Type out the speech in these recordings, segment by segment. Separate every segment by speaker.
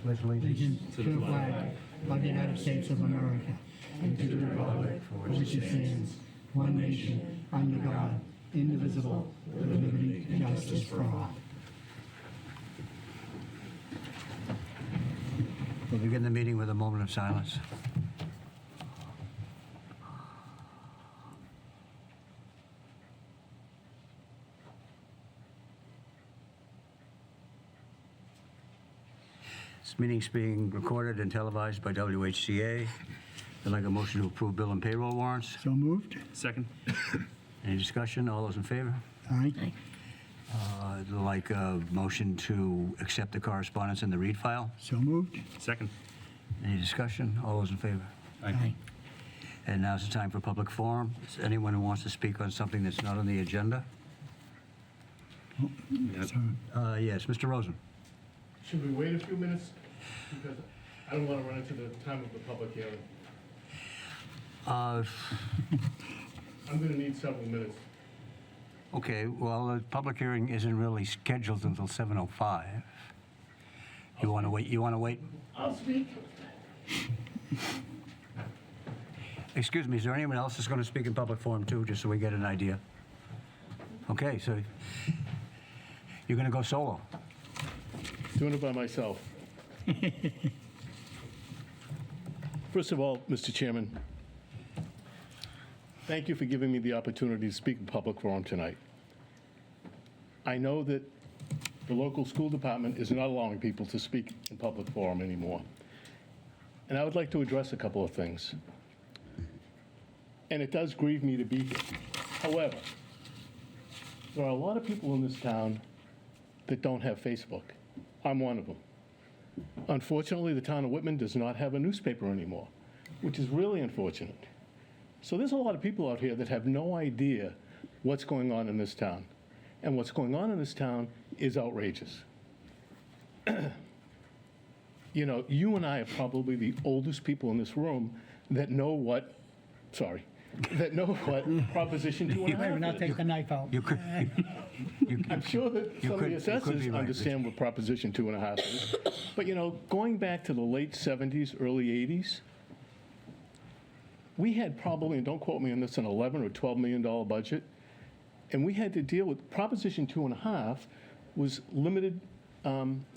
Speaker 1: pledge allegiance
Speaker 2: to the flag of the United States of America and to the republic for which it stands, one nation, under God, indivisible, with liberty and justice for all.
Speaker 1: We'll begin the meeting with a moment of silence. This meeting's being recorded and televised by WHCA. I'd like a motion to approve bill and payroll warrants.
Speaker 2: So moved.
Speaker 3: Second.
Speaker 1: Any discussion? All those in favor?
Speaker 2: Aye.
Speaker 1: I'd like a motion to accept the correspondence in the read file.
Speaker 2: So moved.
Speaker 3: Second.
Speaker 1: Any discussion? All those in favor?
Speaker 2: Aye.
Speaker 1: And now's the time for public forum. Is anyone who wants to speak on something that's not on the agenda?
Speaker 2: So,
Speaker 1: Yes, Mr. Rosen.
Speaker 4: Should we wait a few minutes? Because I don't want to run into the time of the public hearing.
Speaker 1: Uh,
Speaker 4: I'm going to need several minutes.
Speaker 1: Okay, well, the public hearing isn't really scheduled until 7:05. You want to wait? You want to wait?
Speaker 4: I'll speak.
Speaker 1: Excuse me, is there anyone else that's going to speak in public forum too, just so we get an idea? Okay, so you're going to go solo.
Speaker 4: Doing it by myself. First of all, Mr. Chairman, thank you for giving me the opportunity to speak in public forum tonight. I know that the local school department is not allowing people to speak in public forum anymore. And I would like to address a couple of things. And it does grieve me to be here. However, there are a lot of people in this town that don't have Facebook. I'm one of them. Unfortunately, the town of Whitman does not have a newspaper anymore, which is really unfortunate. So there's a lot of people out here that have no idea what's going on in this town. And what's going on in this town is outrageous. You know, you and I are probably the oldest people in this room that know what, that know what Proposition 2.5
Speaker 2: I'll
Speaker 4: is.
Speaker 2: take the knife out.
Speaker 1: You could.
Speaker 4: I'm sure that
Speaker 1: You
Speaker 4: some of
Speaker 1: could-
Speaker 4: the
Speaker 1: you could
Speaker 4: assessors
Speaker 1: be right,
Speaker 4: understand what Proposition 2.5 is. But, you know, going back to the late 70s, early 80s, we had probably, and don't quote me on this, an $11 or $12 million budget. And we had to deal with Proposition 2.5 was limited,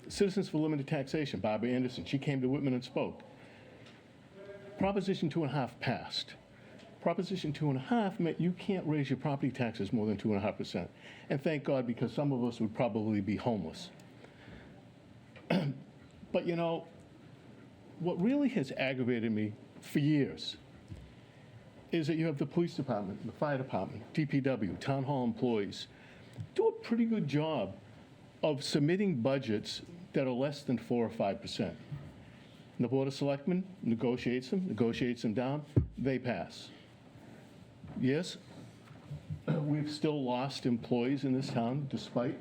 Speaker 4: Citizens for Limited Taxation, Barbara Anderson. She came to Whitman and spoke. Proposition 2.5 passed. Proposition 2.5 meant you can't raise your property taxes more than 2.5%. And thank God, because some of us would probably be homeless. But you know, what really has aggravated me for years is that you have the police department, the fire department, DPW, town hall employees, do a pretty good job of submitting budgets that are less than 4 or 5%. And the Board of Selectmen negotiates them down, they pass. Yes, we've still lost employees in this town despite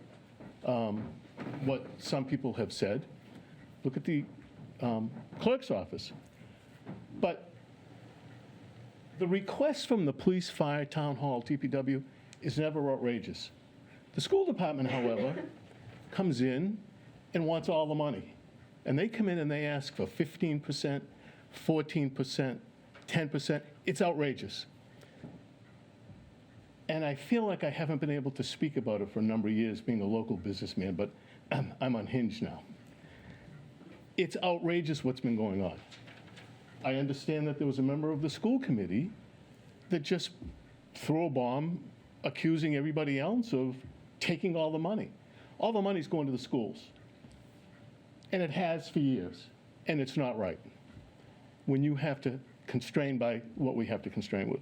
Speaker 4: what some people have said. Look at the clerk's office. But the request from the police, fire, town hall, DPW is never outrageous. The school department, however, comes in and wants all the money. And they come in and they ask for 15%, 14%, 10%. It's outrageous. And I feel like I haven't been able to speak about it for a number of years, being a local businessman, but I'm unhinged now. It's outrageous what's been going on. I understand that there was a member of the school committee that just threw a bomb accusing everybody else of taking all the money. All the money's going to the schools. And it has for years. And it's not right when you have to constrain by what we have to constrain with.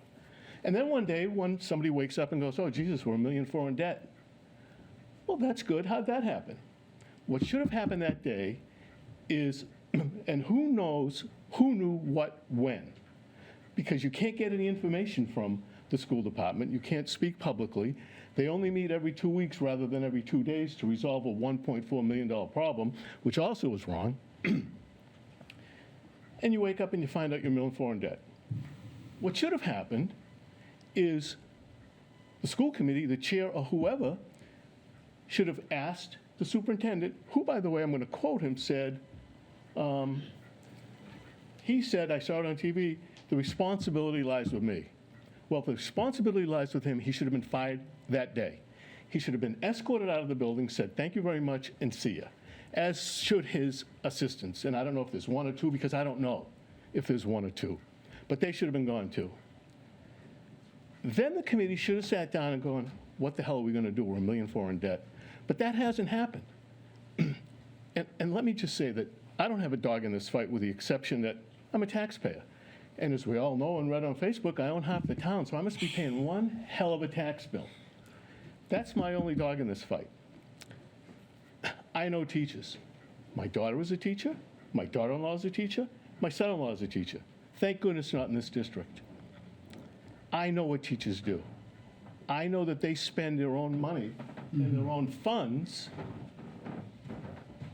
Speaker 4: And then one day, when somebody wakes up and goes, oh, Jesus, we're $1.4 million in debt. Well, that's good. How'd that happen? What should have happened that day is, and who knows who knew what when, because you can't get any information from the school department. You can't speak publicly. They only meet every 2 weeks rather than every 2 days to resolve a $1.4 million problem, which also is wrong. And you wake up and you find out you're $1.4 million in debt. What should have happened is the school committee, the chair or whoever, should have asked the superintendent, who, by the way, I'm going to quote him, said, He said, I saw it on TV, the responsibility lies with me. Well, if the responsibility lies with him, he should have been fired that day. He should have been escorted out of the building, said, thank you very much, and see ya, as should his assistants. And I don't know if there's one or two, because I don't know if there's one or two. But they should have been gone too. Then the committee should have sat down and gone, what the hell are we going to do? We're $1.4 million in debt. But that hasn't happened. And let me just say that I don't have a dog in this fight, with the exception that I'm a taxpayer. And as we all know and read on Facebook, I own half the town, so I must be paying one hell of a tax bill. That's my only dog in this fight. I know teachers. My daughter is a teacher. My daughter-in-law is a teacher. My son-in-law is a teacher. Thank goodness not in this district. I know what teachers do. I know that they spend their own money and their own funds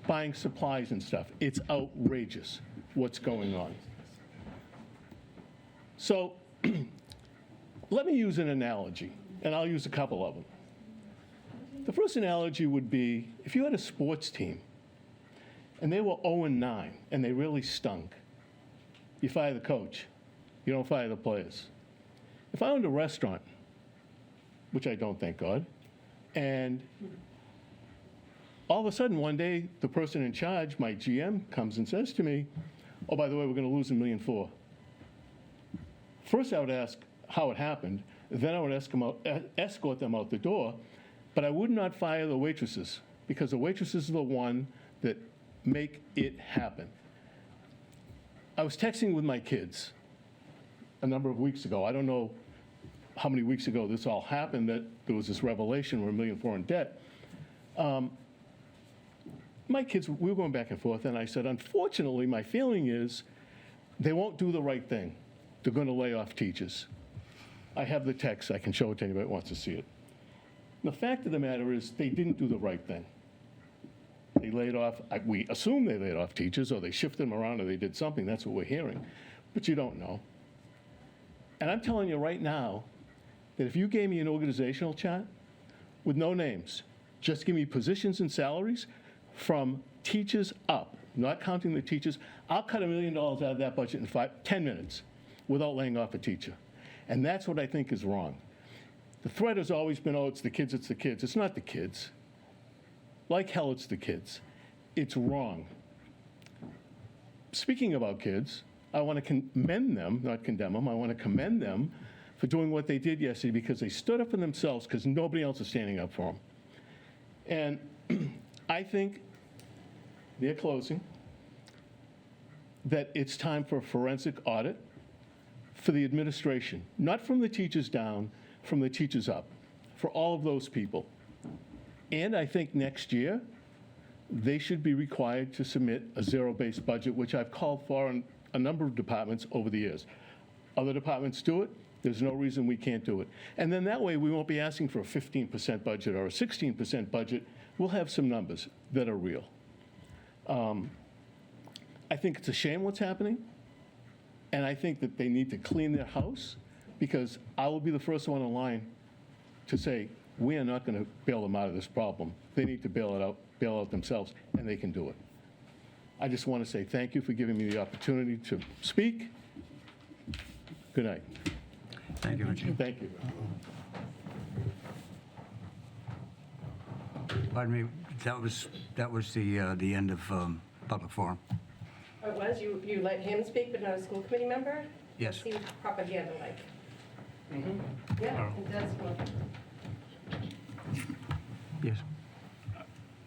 Speaker 4: buying supplies and stuff. It's outrageous what's going on. So let me use an analogy, and I'll use a couple of them. The first analogy would be, if you had a sports team and they were 0-9 and they really stunk, you fire the coach. You don't fire the players. If I owned a restaurant, which I don't, thank God, and all of a sudden one day the person in charge, my GM, comes and says to me, oh, by the way, we're going to lose $1.4 million. First I would ask how it happened, then I would escort them out the door, but I would not fire the waitresses, because the waitresses are the one that make it happen. I was texting with my kids a number of weeks ago. I don't know how many weeks ago this all happened, that there was this revelation we're $1.4 million in debt. My kids, we were going back and forth, and I said, unfortunately, my feeling is they won't do the right thing. They're going to lay off teachers. I have the text. I can show it to anybody who wants to see it. The fact of the matter is they didn't do the right thing. They laid off, we assume they laid off teachers, or they shifted them around, or they did something. That's what we're hearing. But you don't know. And I'm telling you right now that if you gave me an organizational chart with no names, just give me positions and salaries from teachers up, not counting the teachers, I'll cut $1 million out of that budget in 10 minutes without laying off a teacher. And that's what I think is wrong. The threat has always been, oh, it's the kids, it's the kids. It's not the kids. Like hell, it's the kids. It's wrong. Speaking about kids, I want to commend them, not condemn them, I want to commend them for doing what they did yesterday, because they stood up for themselves, because nobody else is standing up for them. And I think they're closing, that it's time for a forensic audit for the administration, not from the teachers down, from the teachers up, for all of those people. And I think next year, they should be required to submit a zero-based budget, which I've called for in a number of departments over the years. Other departments do it. There's no reason we can't do it. And then that way, we won't be asking for a 15% budget or a 16% budget. We'll have some numbers that are real. I think it's a shame what's happening. And I think that they need to clean their house, because I will be the first one in line to say, we are not going to bail them out of this problem. They need to bail out themselves, and they can do it. I just want to say thank you for giving me the opportunity to speak. Good night.
Speaker 1: Thank you, Richard.
Speaker 4: Thank you.
Speaker 1: Pardon me, that was the end of public forum.
Speaker 3: Oh, it was? You let him speak, but not a school committee member?
Speaker 1: Yes.
Speaker 3: Seems propaganda-like. Yeah, it does.
Speaker 1: Yes.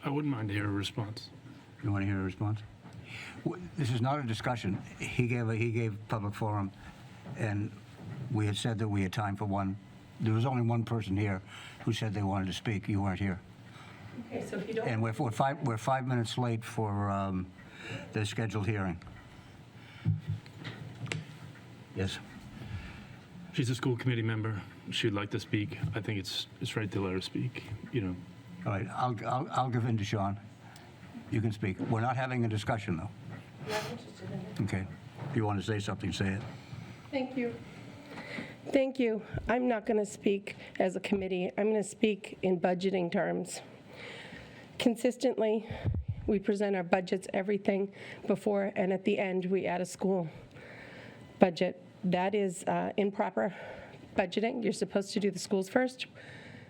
Speaker 5: I wouldn't mind to hear a response.
Speaker 1: You want to hear a response? This is not a discussion. He gave public forum, and we had said that we had time for one. There was only one person here who said they wanted to speak. You weren't here.
Speaker 3: Okay, so if you don't...
Speaker 1: And we're 5 minutes late for the scheduled hearing. Yes.
Speaker 5: She's a school committee member. She'd like to speak. I think it's right to let her speak, you know.
Speaker 1: All right, I'll give in to Sean. You can speak. We're not having a discussion, though.
Speaker 3: Not interested in it.
Speaker 1: Okay. If you want to say something, say it.
Speaker 3: Thank you. Thank you. I'm not going to speak as a committee. I'm going to speak in budgeting terms. Consistently, We present our budgets, everything before, and at the end, we add a school budget. That is improper budgeting. You're supposed to do the schools first.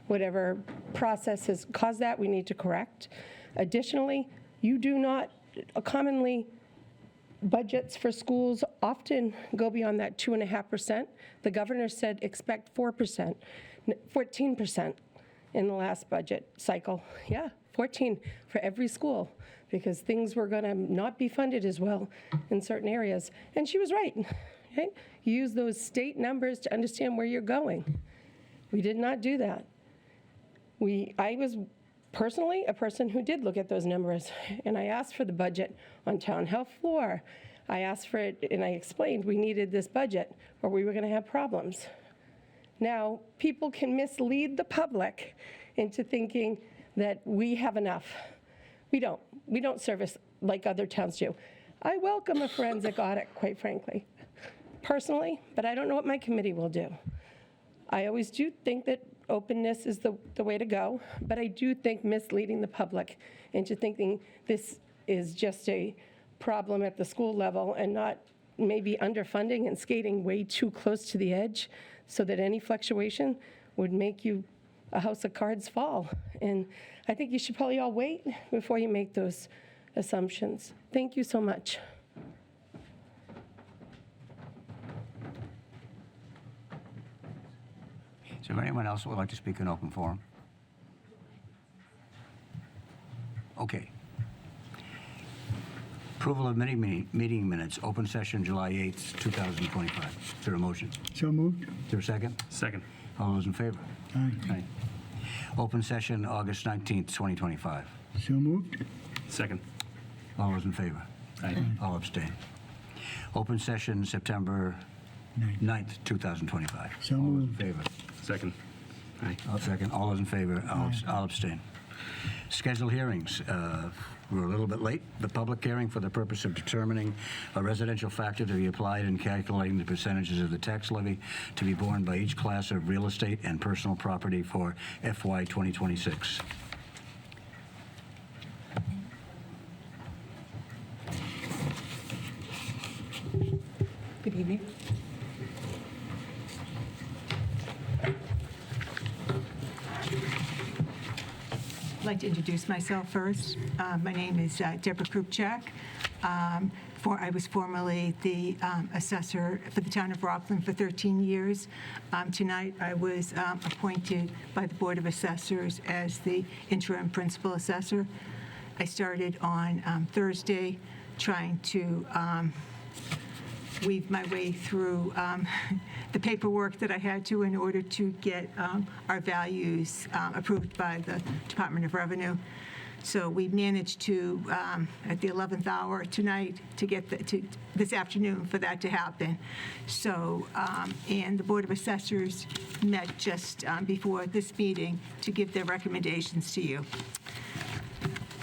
Speaker 3: Whatever process has caused that, we need to correct. Additionally, you do not commonly budgets for schools often go beyond that 2.5%. The governor said expect 4%, 14% in the last budget cycle. Yeah, 14 for every school, because things were going to not be funded as well in certain areas. And she was right. Okay? You use those state numbers to understand where you're going. We did not do that. I was personally a person who did look at those numbers, and I asked for the budget on town health floor. I asked for it, and I explained we needed this budget or we were going to have problems. Now, people can mislead the public into thinking that we have enough. We don't. We don't service like other towns do. I welcome a forensic audit, quite frankly, personally, but I don't know what my committee will do. I always do think that openness is the way to go, but I do think misleading the public into thinking this is just a problem at the school level and not maybe underfunding and skating way too close to the edge so that any fluctuation would make you a house of cards fall. And I think you should probably all wait before you make those assumptions. Thank you so much.
Speaker 1: Is there anyone else who would like to speak in open forum? Okay. Approval of meeting minutes, open session July 8th, 2025. Is there a motion?
Speaker 2: So moved.
Speaker 1: Is there a second?
Speaker 5: Second.
Speaker 1: All those in favor?
Speaker 2: Aye.
Speaker 1: Aye. Open session August 19th, 2025.
Speaker 2: So moved.
Speaker 5: Second.
Speaker 1: All those in favor?
Speaker 5: Aye.
Speaker 1: All abstain. Open session September
Speaker 2: Ninth.
Speaker 1: 9th, 2025.
Speaker 2: So
Speaker 1: All those in
Speaker 2: moved.
Speaker 1: favor?
Speaker 5: Second. Aye.
Speaker 1: I'll second. All those in favor? I'll abstain. Scheduled hearings. We're a little bit late. The public hearing for the purpose of determining a residential factor to be applied in calculating the percentages of the tax levy to be borne by each class of real estate and personal property for FY 2026.
Speaker 6: Good evening. I'd like to introduce myself first. My name is Deborah Krupchak. I was formerly the assessor for the town of Rockland for 13 years. Tonight, I was appointed by the Board of Assessors as the interim principal assessor. I started on Thursday trying to weave my way through the paperwork that I had to in order to get our values approved by the Department of Revenue. So we managed to, at the 11th hour tonight, to get this afternoon for that to happen. So, and the Board of Assessors met just before this meeting to give their recommendations to you.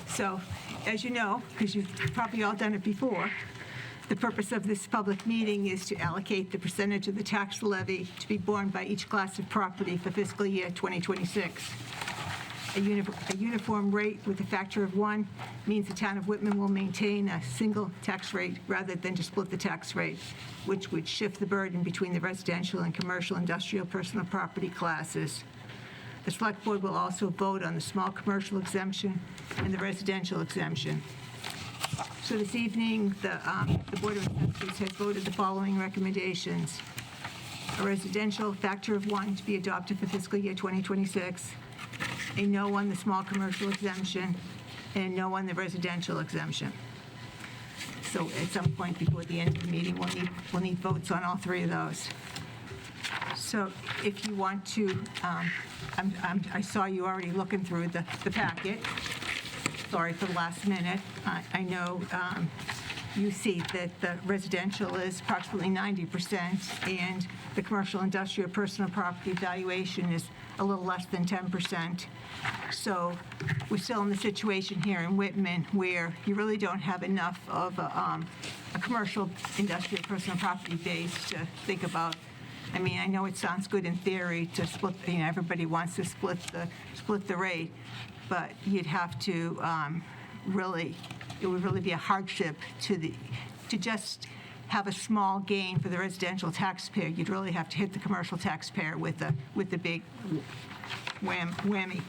Speaker 6: So, as you know, because you've probably all done it before, the purpose of this public meeting is to allocate the percentage of the tax levy to be borne by each class of property for fiscal year 2026. A uniform rate with a factor of 1 means the town of Whitman will maintain a single tax rate rather than to split the tax rate, which would shift the burden between the residential and commercial, industrial, personal property classes. The Select Board will also vote on the small commercial exemption and the residential exemption. So this evening, the Board of Assessors has voted the following recommendations. A residential factor of 1 to be adopted for fiscal year 2026, a no on the small commercial exemption, and a no on the residential exemption. So at some point before the end of the meeting, we'll need votes on all three of those. So if you want to, I saw you already looking through the packet. Sorry for the last minute. I know you see that the residential is approximately 90%, and the commercial, industrial, personal property valuation is a little less than 10%. So we're still in the situation here in Whitman where you really don't have enough of a commercial, industrial, personal property base to think about. I mean, I know it sounds good in theory to split, everybody wants to split the rate, but you'd have to really be a hardship to just have a small gain for the residential taxpayer. You'd really have to hit the commercial taxpayer with the big whammy.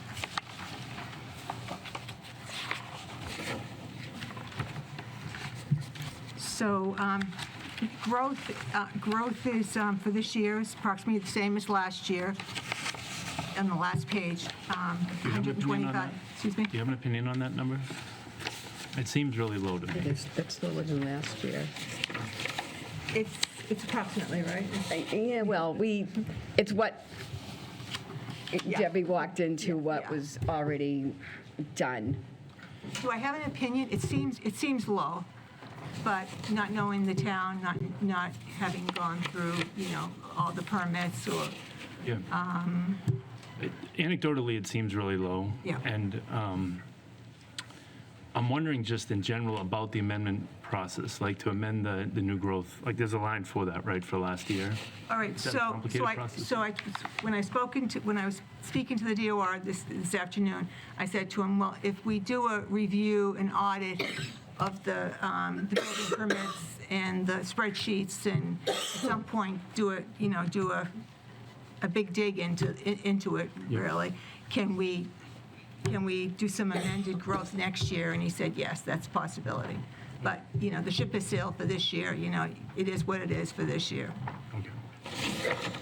Speaker 6: So growth is, for this year, is approximately the same as last year. On the last page,
Speaker 5: Do you have an opinion on
Speaker 6: 125,
Speaker 5: that?
Speaker 6: excuse me?
Speaker 5: Do you have an opinion on that number? It seems really low to me.
Speaker 7: It's lower than last year.
Speaker 6: It's approximately, right?
Speaker 7: Yeah, well, it's what
Speaker 6: Yeah.
Speaker 7: Debbie walked into, what
Speaker 6: Yeah.
Speaker 7: was already done.
Speaker 6: Do I have an opinion? It seems low, but not knowing the town, not having gone through, all the permits or,
Speaker 5: Yeah. Anecdotally, it seems really low.
Speaker 6: Yeah.
Speaker 5: And I'm wondering just in general about the amendment process, like to amend the new growth, like there's a line for that, right, for last year?
Speaker 6: all right,
Speaker 5: Is that a
Speaker 6: so
Speaker 5: complicated
Speaker 6: I,
Speaker 5: process?
Speaker 6: so I, when I was speaking to the DOR this afternoon, I said to him, well, if we do a review, an audit of the building permits and the spreadsheets, and at some point do a big dig into it,
Speaker 5: Yeah.
Speaker 6: really, can we do some amended growth next year? And he said, yes, that's a possibility. But, the ship has sailed for this year, it is what it is for this year.
Speaker 5: Okay.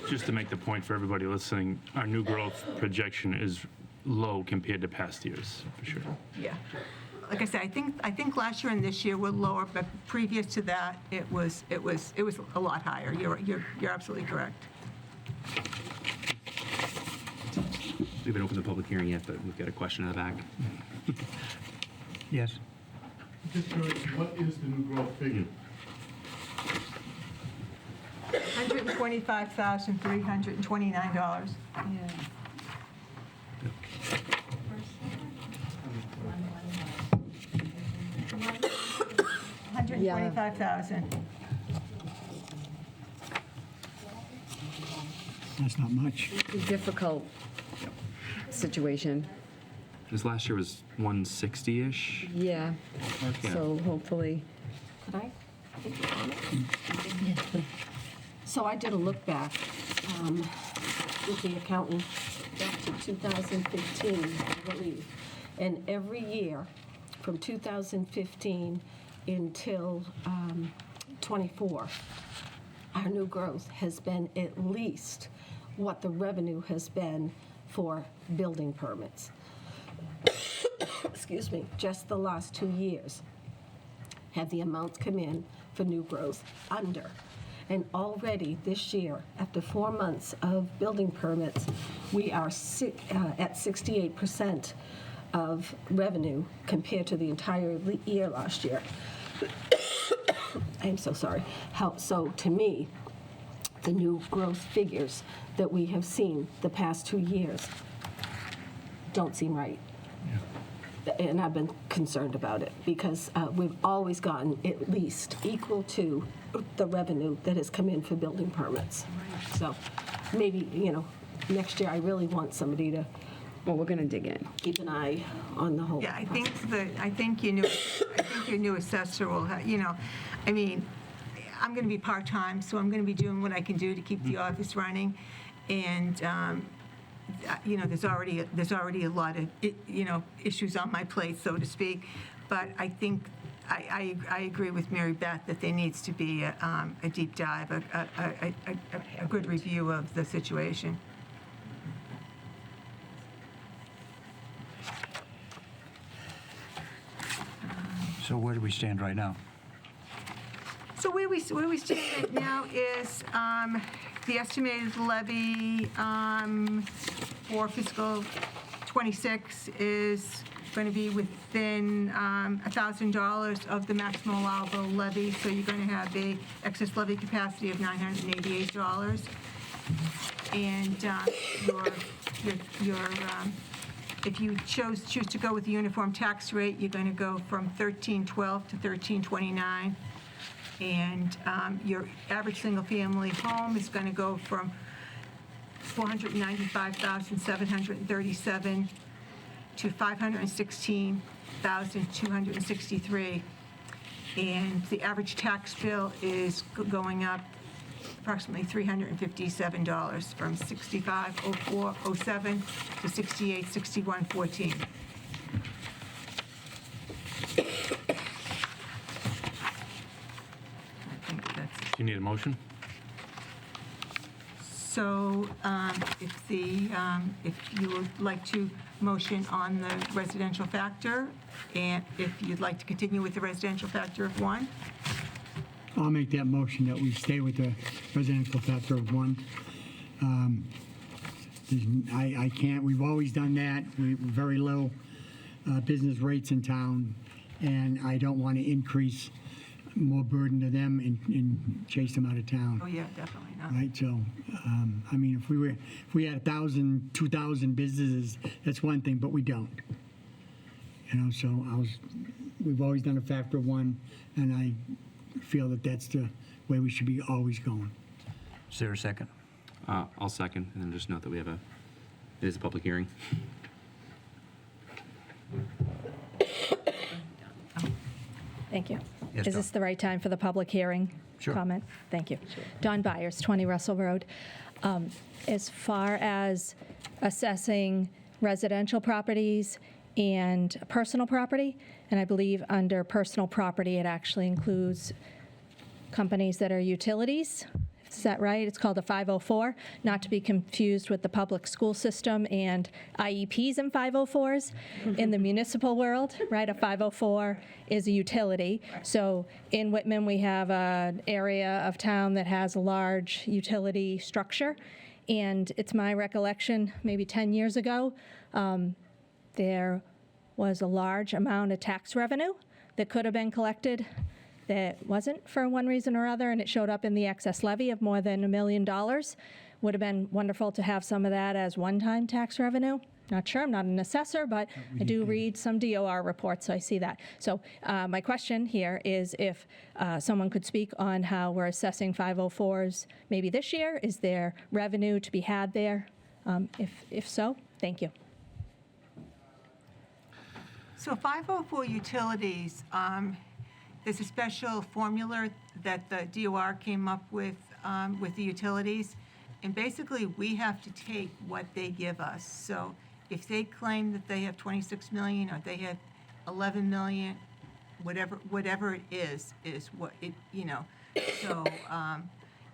Speaker 5: Just to make the point for everybody listening, our new growth projection is low compared to past years, for sure.
Speaker 6: Yeah. Like I said, I think last year and this year were lower, but previous to that, it was a lot higher. You're absolutely correct.
Speaker 8: We haven't opened the public hearing yet, but we've got a question in the back.
Speaker 1: Yes?
Speaker 4: Just curious, what is the new growth figure?
Speaker 6: $125,329. $125,000.
Speaker 2: That's not much.
Speaker 7: Difficult situation.
Speaker 8: This last year was 160-ish.
Speaker 7: Yeah,
Speaker 8: Yeah.
Speaker 7: so hopefully,
Speaker 9: Could I? So I did a look back with the accountant back to 2015, I believe. And every year from 2015 until '24, our new growth has been at least what the revenue has been for building permits. Excuse me, just the last 2 years have the amounts come in for new growth under. And already this year, after 4 months of building permits, we are at 68% of revenue compared to the entire year last year. I am so sorry. So to me, the new growth figures that we have seen the past 2 years don't seem right. And I've been concerned about it because we've always gotten at least equal to the revenue that has come in for building permits. So maybe, next year I really want somebody to
Speaker 7: well, we're going to dig in.
Speaker 9: keep an eye on the whole.
Speaker 6: Yeah, I think your new assessor will have, I'm going to be part-time, so I'm going to be doing what I can do to keep the office running. And, there's already a lot of, issues on my plate, so to speak. But I think, I agree with Mary Beth that there needs to be a deep dive, a good review of the situation.
Speaker 1: So where do we stand right now?
Speaker 6: So where we stand right now is the estimated levy for fiscal '26 is going to be within $1,000 of the maximum allowable levy. So you're going to have a excess levy capacity of $988. And if you choose to go with the uniform tax rate, you're going to go from 1312 to 1329. And your average single-family home is going to go from $495,737 to $516,263. And the average tax bill is going up approximately $357 from $65,0407 to $68,6114. I think that's
Speaker 5: Do you need a motion?
Speaker 6: so. If you would like to motion on the residential factor, and if you'd like to continue with the residential factor of 1.
Speaker 2: I'll make that motion that we stay with the residential factor of 1. I can't, we've always done that. We're very low business rates in town, and I don't want to increase more burden to them and chase them out of town.
Speaker 6: Oh, yeah, definitely not.
Speaker 2: Right, so, I mean, if we had 1,000, 2,000 businesses, that's one thing, but we don't. You know, so we've always done a factor of 1, and I feel that that's the way we should be always going.
Speaker 1: Is there a second?
Speaker 8: I'll second, and then just note that it is a public hearing.
Speaker 10: Thank you.
Speaker 1: Yes,
Speaker 10: Is this the right time for the public hearing
Speaker 1: Sure.
Speaker 10: comment? Thank you. Dawn Byers, 20 Russell Road. As far as assessing residential properties and personal property, and I believe under personal property, it actually includes companies that are utilities. Is that right? It's called a 504, not to be confused with the public school system and IEPs and 504s. In the municipal world, right, a 504 is a utility. So in Whitman, we have an area of town that has a large utility structure. And it's my recollection, maybe 10 years ago, there was a large amount of tax revenue that could have been collected that wasn't for one reason or other, and it showed up in the excess levy of more than $1 million. Would have been wonderful to have some of that as one-time tax revenue. Not sure, I'm not an assessor, but I do read some DOR reports, so I see that. So my question here is if someone could speak on how we're assessing 504s maybe this year. Is there revenue to be had there? If so, thank you.
Speaker 6: So 504 utilities, there's a special formula that the DOR came up with the utilities. And basically, we have to take what they give us. So if they claim that they have 26 million or they have 11 million, whatever it is what it, you know. So,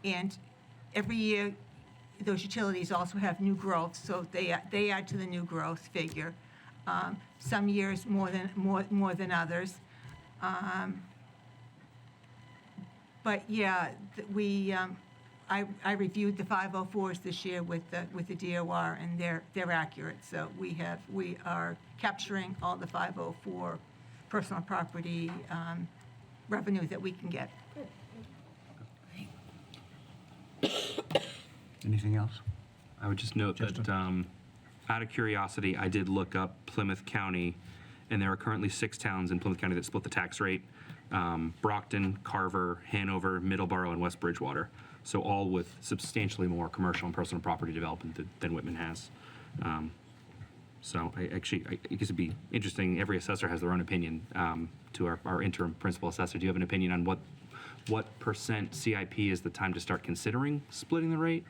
Speaker 6: and every year, those utilities also have new growth, so they add to the new growth figure. Some years more than others. But yeah, I reviewed the 504s this year with the DOR, and they're accurate. So we are capturing all the 504 personal property revenue that we can get.
Speaker 1: Anything else?
Speaker 8: I would just note that, out of curiosity, I did look up Plymouth County, and there are currently 6 towns in Plymouth County that split the tax rate. Brockton, Carver, Hanover, Middleborough, and West Bridgewater. So all with substantially more commercial and personal property development than Whitman has. So I guess it'd be interesting. Every assessor has their own opinion. To our interim principal assessor, do you have an opinion on what percent CIP is the time to start considering splitting the rate?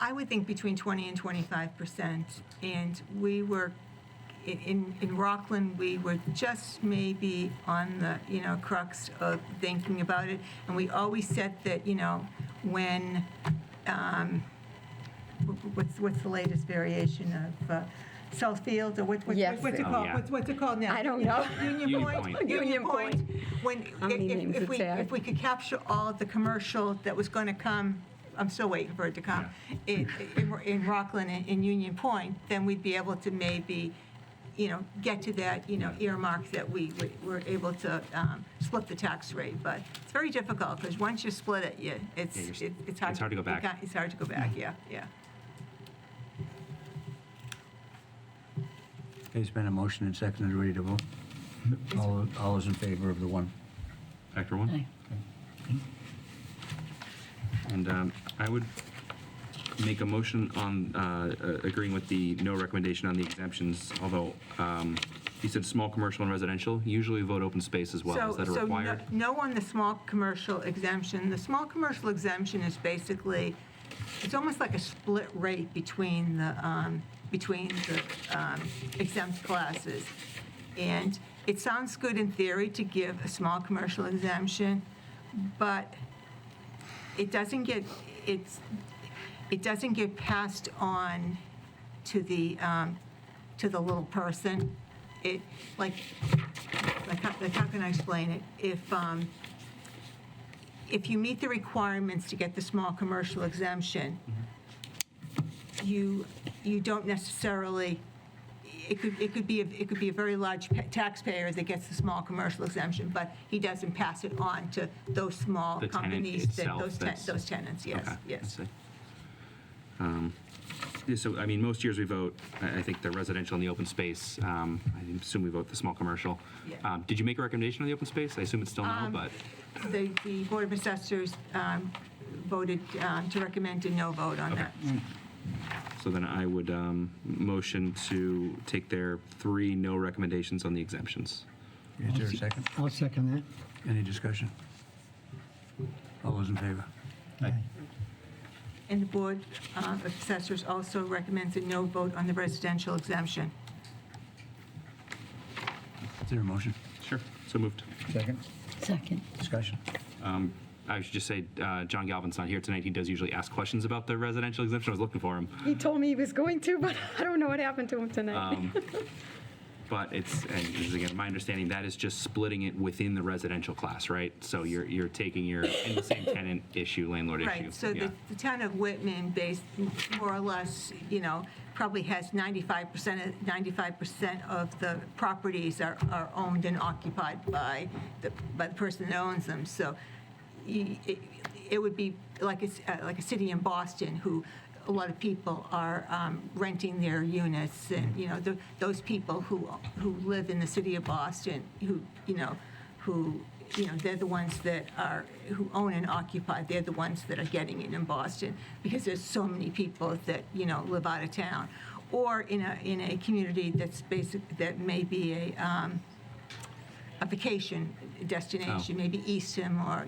Speaker 6: I would think between 20 and 25%. And we were, in Rockland, we were just maybe on the, crux of thinking about it. And we always said that, when, what's the latest variation of Southfield, or what's
Speaker 7: Yes.
Speaker 6: it
Speaker 8: Oh,
Speaker 6: called?
Speaker 8: yeah.
Speaker 6: What's it called now?
Speaker 7: I don't know.
Speaker 6: Union Point.
Speaker 7: Union Point.
Speaker 6: When,
Speaker 7: How many names
Speaker 6: if
Speaker 7: it's
Speaker 6: we,
Speaker 7: had?
Speaker 6: if we could capture all of the commercial that was going to come, I'm still waiting for it to come, in Rockland and in Union Point, then we'd be able to maybe, get to that, earmark that we were able to split the tax rate. But it's very difficult, because once you split it, it's hard.
Speaker 8: It's hard to go back.
Speaker 6: It's hard to go back, yeah.
Speaker 1: Okay, it's been a motion and seconded, ready to vote. All those in favor of the one?
Speaker 8: Factor one? And I would make a motion on agreeing with the no recommendation on the exemptions, although you said small commercial and residential. Usually we vote open space as well. Is that a required?
Speaker 6: No on the small commercial exemption. The small commercial exemption is basically, it's almost like a split rate between the exempt classes. And it sounds good in theory to give a small commercial exemption, but it doesn't get passed on to the little person. Like how can I explain it? If you meet the requirements to get the small commercial exemption, you don't necessarily. It could be a very large taxpayer that gets the small commercial exemption, but he doesn't pass it on to those small
Speaker 8: The tenant
Speaker 6: companies,
Speaker 8: itself,
Speaker 6: those tenants. Yes,
Speaker 8: Okay, I
Speaker 6: yes.
Speaker 8: see. Yeah, so, I mean, most years we vote, I think the residential and the open space. I assume we vote the small commercial.
Speaker 6: Yeah.
Speaker 8: Did you make a recommendation on the open space? I assume it's still no, but.
Speaker 6: The Board of Assessors voted to recommend a no vote on that.
Speaker 8: So then I would motion to take their 3 no recommendations on the exemptions.
Speaker 1: Is there a second?
Speaker 2: I'll second that.
Speaker 1: Any discussion? All those in favor?
Speaker 6: And the Board of Assessors also recommends a no vote on the residential exemption.
Speaker 1: Is there a motion?
Speaker 8: Sure. So moved.
Speaker 1: Second?
Speaker 9: Second.
Speaker 1: Discussion?
Speaker 8: I should just say, John Galvin's not here tonight. He does usually ask questions about the residential exemption. I was looking for him.
Speaker 7: He told me he was going to, but I don't know what happened to him tonight.
Speaker 8: But it's, and this is again, my understanding, that is just splitting it within the residential class, right? So you're taking your, in the same tenant issue, landlord issue.
Speaker 6: Right, so
Speaker 8: Yeah.
Speaker 6: the town of Whitman, based more or less, probably has 95% of the properties are owned and occupied by the person that owns them. So it would be like a city in Boston who a lot of people are renting their units, and those people who live in the city of Boston, who they're the ones that who own and occupy. They're the ones that are getting it in Boston because there's so many people that live out of town, or in a community that may be a vacation destination, maybe Eastham or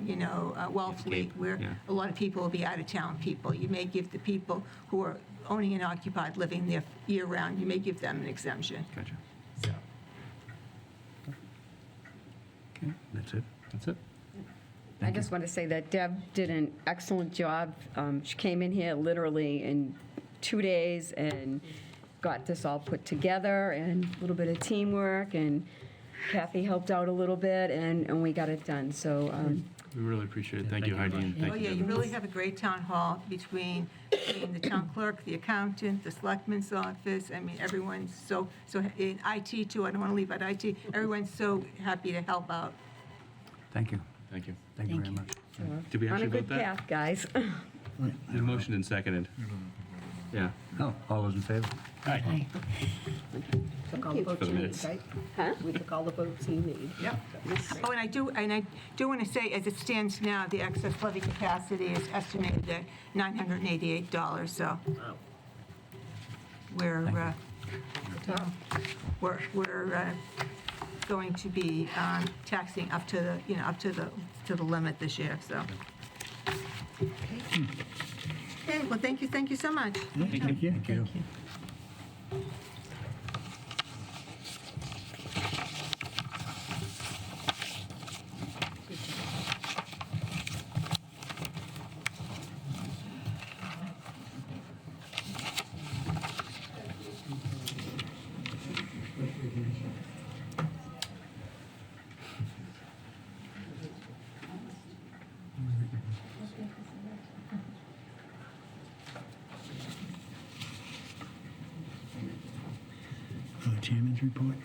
Speaker 6: Wellfleet, where
Speaker 8: yeah.
Speaker 6: a lot of people will be out of town people. You may give the people who are owning and occupied, living there year round, you may give them an exemption.
Speaker 8: Gotcha.
Speaker 1: Okay, that's it.
Speaker 8: That's it.
Speaker 7: I just want to say that Deb did an excellent job. She came in here literally in 2 days and got this all put together, and a little bit of teamwork, and Kathy helped out a little bit, and we got it done. So
Speaker 5: We really appreciate it. Thank you, Heidi, and
Speaker 6: Oh,
Speaker 5: thank
Speaker 6: yeah,
Speaker 5: you.
Speaker 6: you really have a great town hall between the town clerk, the accountant, the selectman's office. I mean, everyone's so in IT too, I don't want to leave out IT. Everyone's so happy to help out.
Speaker 1: Thank you.
Speaker 5: Thank you.
Speaker 1: Thank you very much.
Speaker 8: Did we
Speaker 7: on a
Speaker 8: actually
Speaker 7: good
Speaker 8: vote that?
Speaker 7: path, guys.
Speaker 8: The motion and seconded. Yeah.
Speaker 1: Oh, all those in favor?
Speaker 9: Took all the votes
Speaker 8: For the
Speaker 9: you need,
Speaker 8: minutes.
Speaker 9: right?
Speaker 7: Huh?
Speaker 9: We took all the votes you need.
Speaker 6: Yep. Oh, and I do want to say, as it stands now, the excess levy capacity is estimated at $988, so we're going to be taxing up to the limit this year, so. Okay, well, thank you so much.
Speaker 2: Thank you.
Speaker 1: Thank you.
Speaker 2: Chairman's report.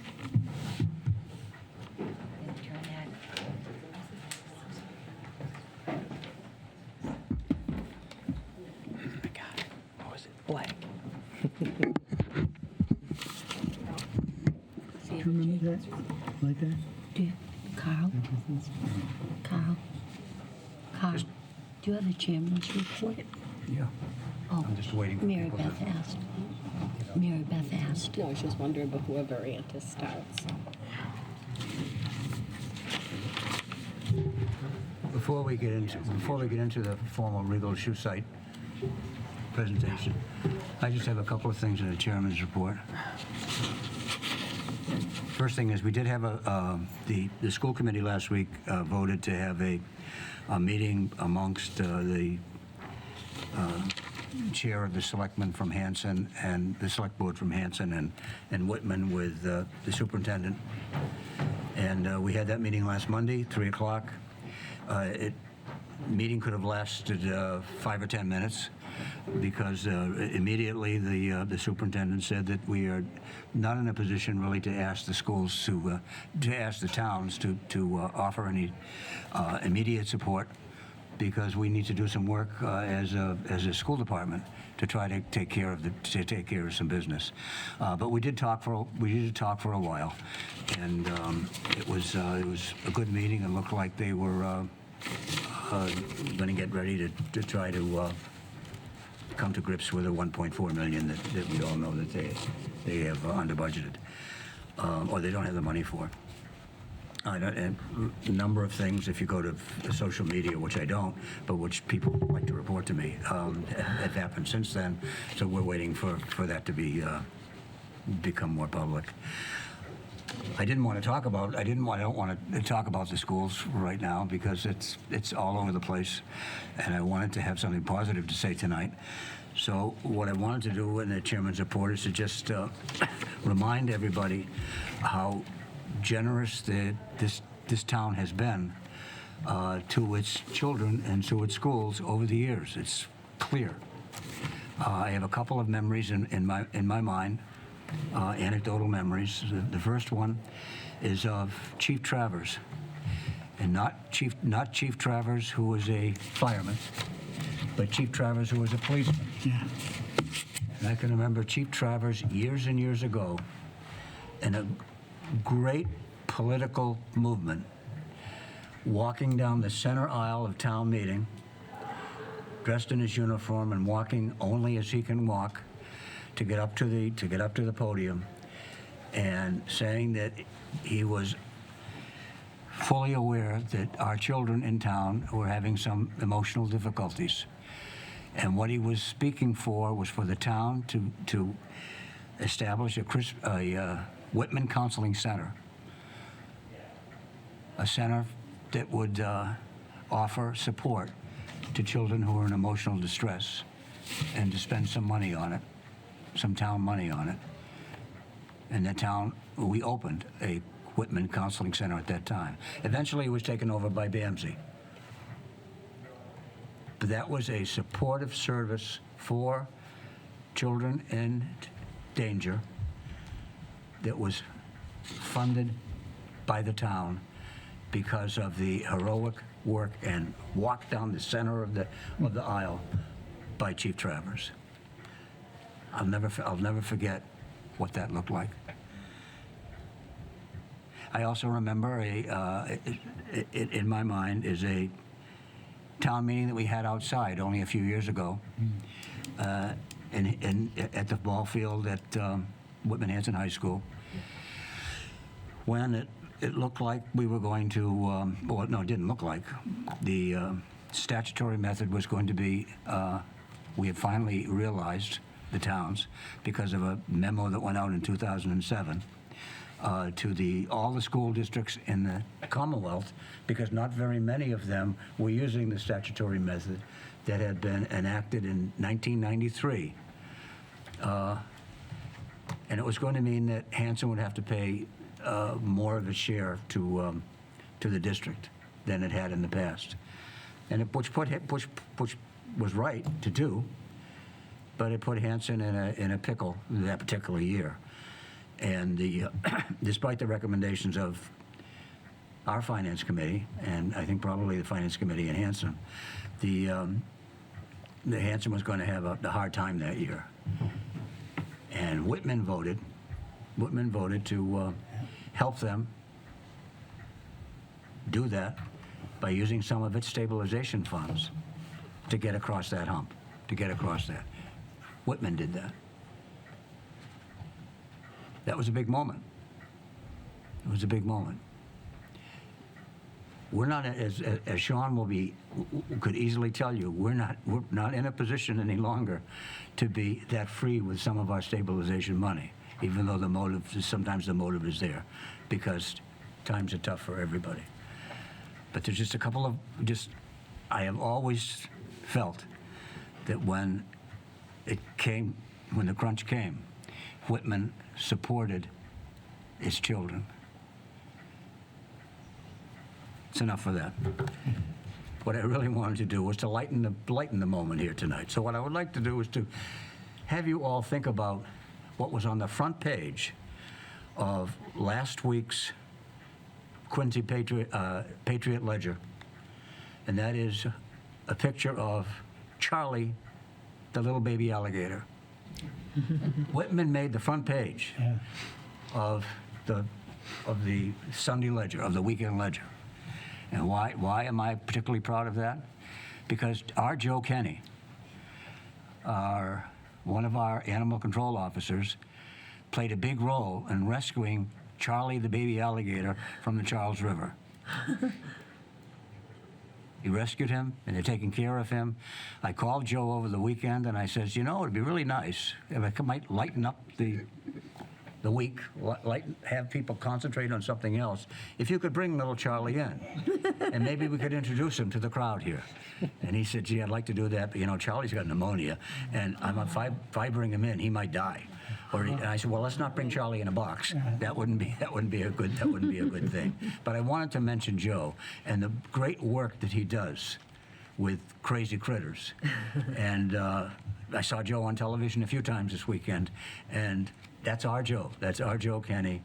Speaker 2: Do you remember that? Like that?
Speaker 9: Carl? Carl? Carl, do you have a chairman's report?
Speaker 1: Yeah. I'm just waiting for
Speaker 9: Mary
Speaker 1: people
Speaker 9: Beth
Speaker 1: to...
Speaker 9: asked. Mary Beth asked.
Speaker 7: No, I was just wondering before Variantis starts.
Speaker 1: Before we get into the formal Regal Shoe Site presentation, I just have a couple of things in the chairman's report. First thing is, we did have the school committee last week voted to have a meeting amongst the chair of the selectmen from Hanson and the select board from Hanson and Whitman with the superintendent. And we had that meeting last Monday, 3 o'clock. Meeting could have lasted 5 or 10 minutes because immediately the superintendent said that we are not in a position really to ask the schools to ask the towns to offer any immediate support, because we need to do some work as a school department to try to take care of some business. But we did talk for a while, and it was a good meeting. It looked like they were going to get ready to try to come to grips with the 1.4 million that we all know that they have under budgeted, or they don't have the money for. And a number of things, if you go to social media, which I don't, but which people like to report to me, have happened since then. So we're waiting for that to become more public. I don't want to talk about the schools right now because it's all over the place, and I wanted to have something positive to say tonight. So what I wanted to do in the chairman's report is to just remind everybody how generous this town has been to its children and to its schools over the years. It's clear. I have a couple of memories in my mind, anecdotal memories. The first one is of Chief Travers, and not Chief Travers, who was a fireman, but Chief Travers, who was a policeman.
Speaker 2: Yeah.
Speaker 1: And I can remember Chief Travers years and years ago in a great political movement, walking down the center aisle of town meeting, dressed in his uniform and walking only as he can walk to get up to the podium, and saying that he was fully aware that our children in town were having some emotional difficulties, and what he was speaking for was for the town to establish a Whitman Counseling Center, a center that would offer support to children who are in emotional distress, and to spend some money on it, some town money on it. And the town, we opened a Whitman Counseling Center at that time. Eventually, it was taken over by BAMSI. But that was a supportive service for children in danger that was funded by the town because of the heroic work and walk down the center of the aisle by Chief Travers. I'll never forget what that looked like. I also remember in my mind is a town meeting that we had outside only a few years ago, at the ball field at Whitman Hanson High School, when it looked like we were going to, well, no, it didn't look like. The statutory method was going to be, we had finally realized, the towns, because of a memo that went out in 2007, to all the school districts in the Commonwealth, because not very many of them were using the statutory method that had been enacted in 1993. And it was going to mean that Hanson would have to pay more of its share to the district than it had in the past, and which was right to do, but it put Hanson in a pickle that particular year. And despite the recommendations of our finance committee, and I think probably the finance committee in Hanson, the Hanson was going to have a hard time that year. And Whitman voted to help them do that by using some of its stabilization funds to get across that hump, to get across that. Whitman did that. That was a big moment. It was a big moment. We're not, as Sean could easily tell you, we're not in a position any longer to be that free with some of our stabilization money, even though sometimes the motive is there, because times are tough for everybody. But there's just a couple of, I have always felt that when the crunch came, Whitman supported its children. It's enough for that. What I really wanted to do was to lighten the moment here tonight. So what I would like to do is to have you all think about what was on the front page of last week's Quincy Patriot Ledger, and that is a picture of Charlie, the little baby alligator. Whitman made the front page of the Sunday Ledger, of the weekend Ledger. And why am I particularly proud of that? Because our Joe Kenny, one of our animal control officers, played a big role in rescuing Charlie the baby alligator from the Charles River. He rescued him, and they're taking care of him. I called Joe over the weekend, and I says, it'd be really nice if I might lighten up the week, have people concentrate on something else. If you could bring little Charlie in, and maybe we could introduce him to the crowd here. And he said, gee, I'd like to do that, but Charlie's got pneumonia, and if I bring him in, he might die. And I said, well, let's not bring Charlie in a box. That wouldn't be a good thing. But I wanted to mention Joe and the great work that he does with crazy critters. And I saw Joe on television a few times this weekend, and that's our Joe. That's our Joe Kenny.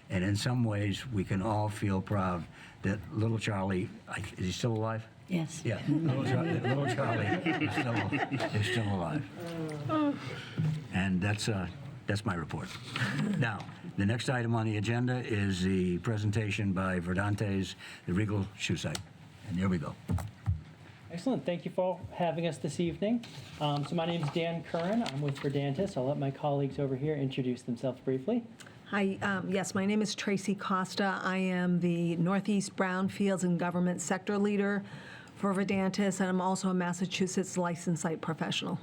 Speaker 1: And in some ways, we can all feel proud that little Charlie, is he still alive?
Speaker 9: Yes.
Speaker 1: Yeah, little Charlie is still alive. And that's my report. Now, the next item on the agenda is the presentation by Verdante's, the Regal Shoe Site. And there we go.
Speaker 11: Excellent. Thank you for having us this evening. So my name is Dan Curran. I'm with Verdantis. I'll let my colleagues over here introduce themselves briefly.
Speaker 12: Hi, yes, my name is Tracy Costa. I am the Northeast Brownfields and Government Sector Leader for Verdantis, and I'm also a Massachusetts licensed site professional.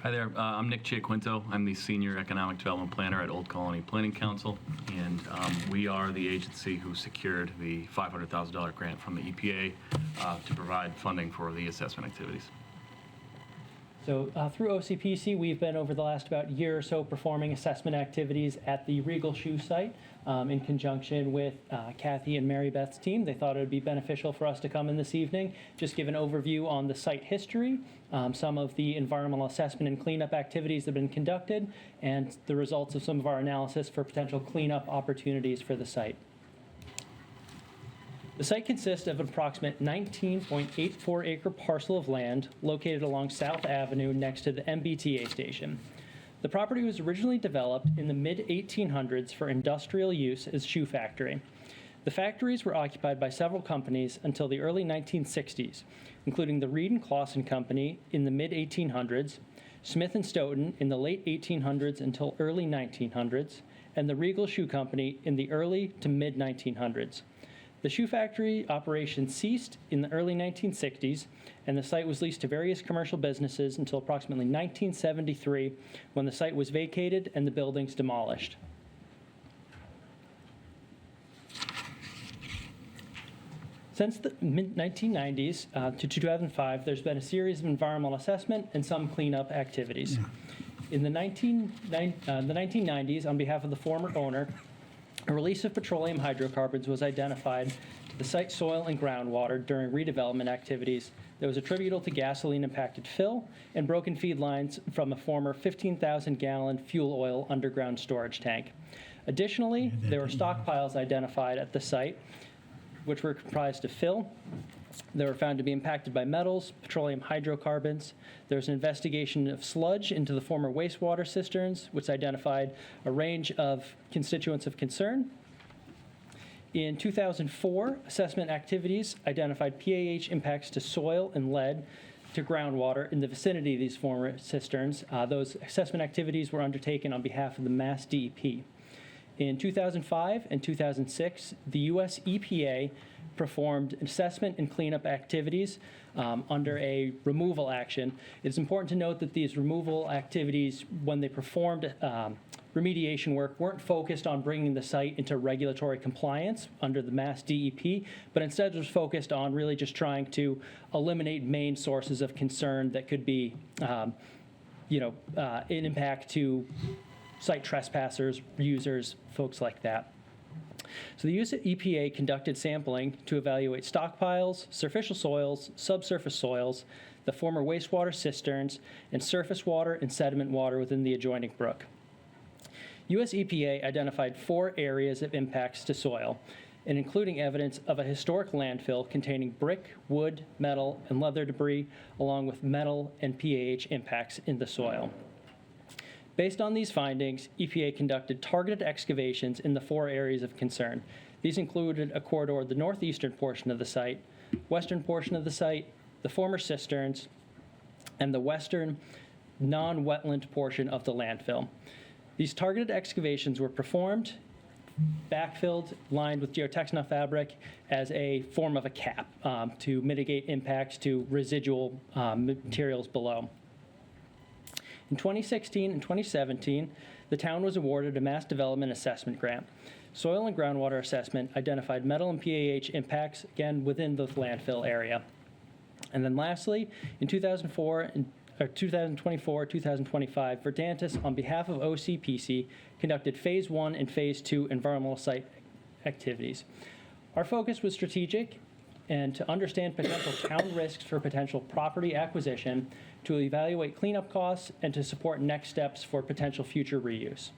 Speaker 13: Hi there, I'm Nick Chiaquinto. I'm the Senior Economic Development Planner at Old Colony Planning Council, and we are the agency who secured the $500,000 grant from the EPA to provide funding for the assessment activities.
Speaker 11: So through OCPC, we've been over the last about year or so performing assessment activities at the Regal Shoe Site in conjunction with Kathy and Mary Beth's team. They thought it would be beneficial for us to come in this evening, just give an overview on the site history, some of the environmental assessment and cleanup activities that have been conducted, and the results of some of our analysis for potential cleanup opportunities for the site. The site consists of an approximate 19.84 acre parcel of land located along South Avenue next to the MBTA station. The property was originally developed in the mid-1800s for industrial use as shoe factory. The factories were occupied by several companies until the early 1960s, including the Reed and Clausen Company in the mid-1800s, Smith and Stoughton in the late 1800s until early 1900s, and the Regal Shoe Company in the early to mid-1900s. The shoe factory operation ceased in the early 1960s, and the site was leased to various commercial businesses until approximately 1973, when the site was vacated and the buildings demolished. Since the mid-1990s to 2005, there's been a series of environmental assessment and some cleanup activities. In the 1990s, on behalf of the former owner, a release of petroleum hydrocarbons was identified to the site soil and groundwater during redevelopment activities that was attributable to gasoline-impacted fill and broken feed lines from a former 15,000-gallon fuel oil underground storage tank. Additionally, there were stockpiles identified at the site, which were comprised of fill. They were found to be impacted by metals, petroleum hydrocarbons. There was an investigation of sludge into the former wastewater cisterns, which identified a range of constituents of concern. In 2004, assessment activities identified PAH impacts to soil and lead to groundwater in the vicinity of these former cisterns. Those assessment activities were undertaken on behalf of the Mass DEP. In 2005 and 2006, the U.S. EPA performed assessment and cleanup activities under a removal action. It's important to note that these removal activities, when they performed remediation work, weren't focused on bringing the site into regulatory compliance under the Mass DEP, but instead was focused on really just trying to eliminate main sources of concern that could be, an impact to site trespassers, users, folks like that. So the US EPA conducted sampling to evaluate stockpiles, surficial soils, subsurface soils, the former wastewater cisterns, and surface water and sediment water within the adjoining brook. US EPA identified 4 areas of impacts to soil, and including evidence of a historic landfill containing brick, wood, metal, and leather debris, along with metal and PAH impacts in the soil. Based on these findings, EPA conducted targeted excavations in the 4 areas of concern. These included a corridor the northeastern portion of the site, western portion of the site, the former cisterns, and the western non-wetland portion of the landfill. These targeted excavations were performed, backfilled, lined with geotextile fabric as a form of a cap to mitigate impacts to residual materials below. In 2016 and 2017, the town was awarded a Mass Development Assessment Grant. Soil and groundwater assessment identified metal and PAH impacts, again, within the landfill area. And then lastly, in 2024, 2025, Verdantis, on behalf of OCPC, conducted Phase 1 and Phase 2 environmental site activities. Our focus was strategic and to understand potential town risks for potential property acquisition, to evaluate cleanup costs, and to support next steps for potential future reuse.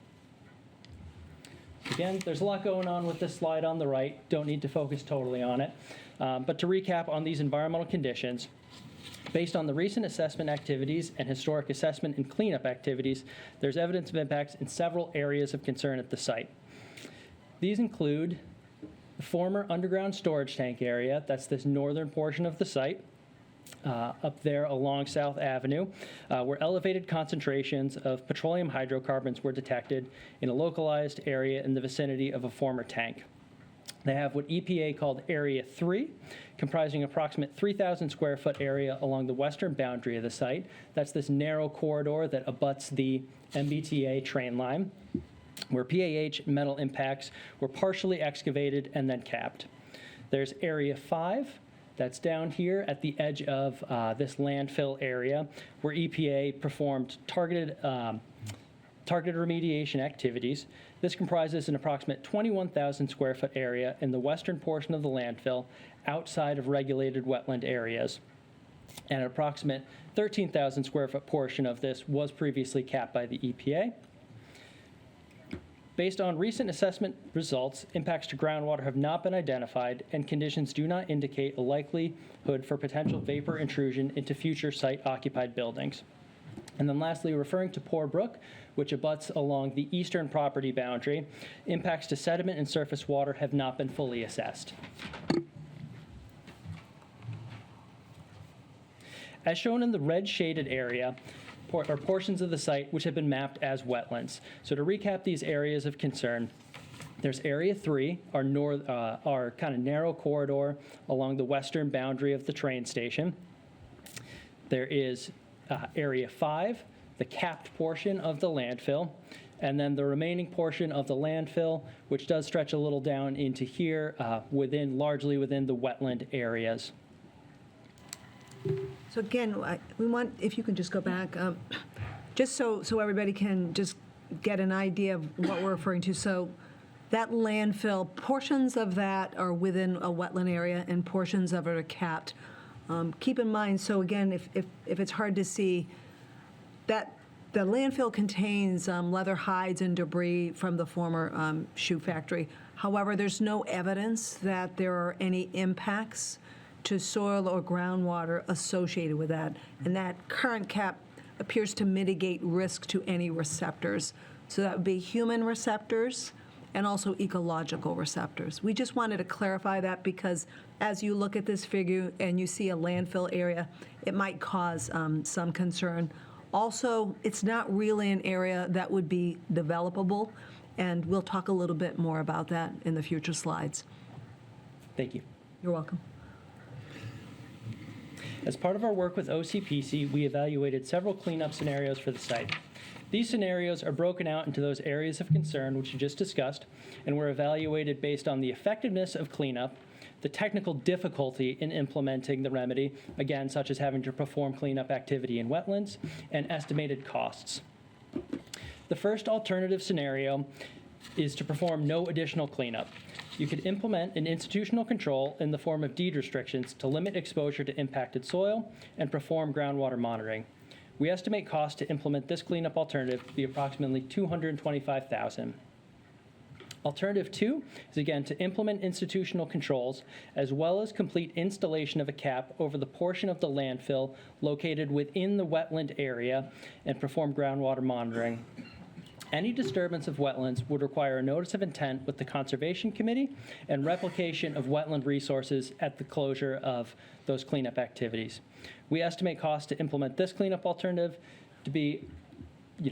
Speaker 11: Again, there's a lot going on with this slide on the right. Don't need to focus totally on it. But to recap on these environmental conditions, based on the recent assessment activities and historic assessment and cleanup activities, there's evidence of impacts in several areas of concern at the site. These include the former underground storage tank area, that's this northern portion of the site, up there along South Avenue, where elevated concentrations of petroleum hydrocarbons were detected in a localized area in the vicinity of a former tank. They have what EPA called Area 3, comprising approximate 3,000 square foot area along the western boundary of the site. That's this narrow corridor that abuts the MBTA train line, where PAH metal impacts were partially excavated and then capped. There's Area 5, that's down here at the edge of this landfill area, where EPA performed targeted remediation activities. This comprises an approximate 21,000 square foot area in the western portion of the landfill outside of regulated wetland areas. And an approximate 13,000 square foot portion of this was previously capped by the EPA. Based on recent assessment results, impacts to groundwater have not been identified, and conditions do not indicate a likelihood for potential vapor intrusion into future site-occupied buildings. And then lastly, referring to Poor Brook, which abuts along the eastern property boundary, impacts to sediment and surface water have not been fully assessed. As shown in the red shaded area, are portions of the site which have been mapped as wetlands. So to recap these areas of concern, there's Area 3, our kind of narrow corridor along the western boundary of the train station. There is Area 5, the capped portion of the landfill, and then the remaining portion of the landfill, which does stretch a little down into here, largely within the wetland areas.
Speaker 12: So again, we want, if you can just go back, just so everybody can just get an idea of what we're referring to. So that landfill, portions of that are within a wetland area and portions of it are capped. Keep in mind, so again, if it's hard to see, that the landfill contains leather hides and debris from the former shoe factory. However, there's no evidence that there are any impacts to soil or groundwater associated with that. And that current cap appears to mitigate risk to any receptors. So that would be human receptors and also ecological receptors. We just wanted to clarify that because as you look at this figure and you see a landfill area, it might cause some concern. Also, it's not really an area that would be developable, and we'll talk a little bit more about that in the future slides.
Speaker 11: Thank you.
Speaker 12: You're welcome.
Speaker 11: As part of our work with OCPC, we evaluated several cleanup scenarios for the site. These scenarios are broken out into those areas of concern which you just discussed, and were evaluated based on the effectiveness of cleanup, the technical difficulty in implementing the remedy, again, such as having to perform cleanup activity in wetlands, and estimated costs. The first alternative scenario is to perform no additional cleanup. You could implement an institutional control in the form of deed restrictions to limit exposure to impacted soil and perform groundwater monitoring. We estimate costs to implement this cleanup alternative to be approximately $225,000. Alternative 2 is again to implement institutional controls as well as complete installation of a cap over the portion of the landfill located within the wetland area and perform groundwater monitoring. Any disturbance of wetlands would require a notice of intent with the Conservation Committee and replication of wetland resources at the closure of those cleanup activities. We estimate costs to implement this cleanup alternative to be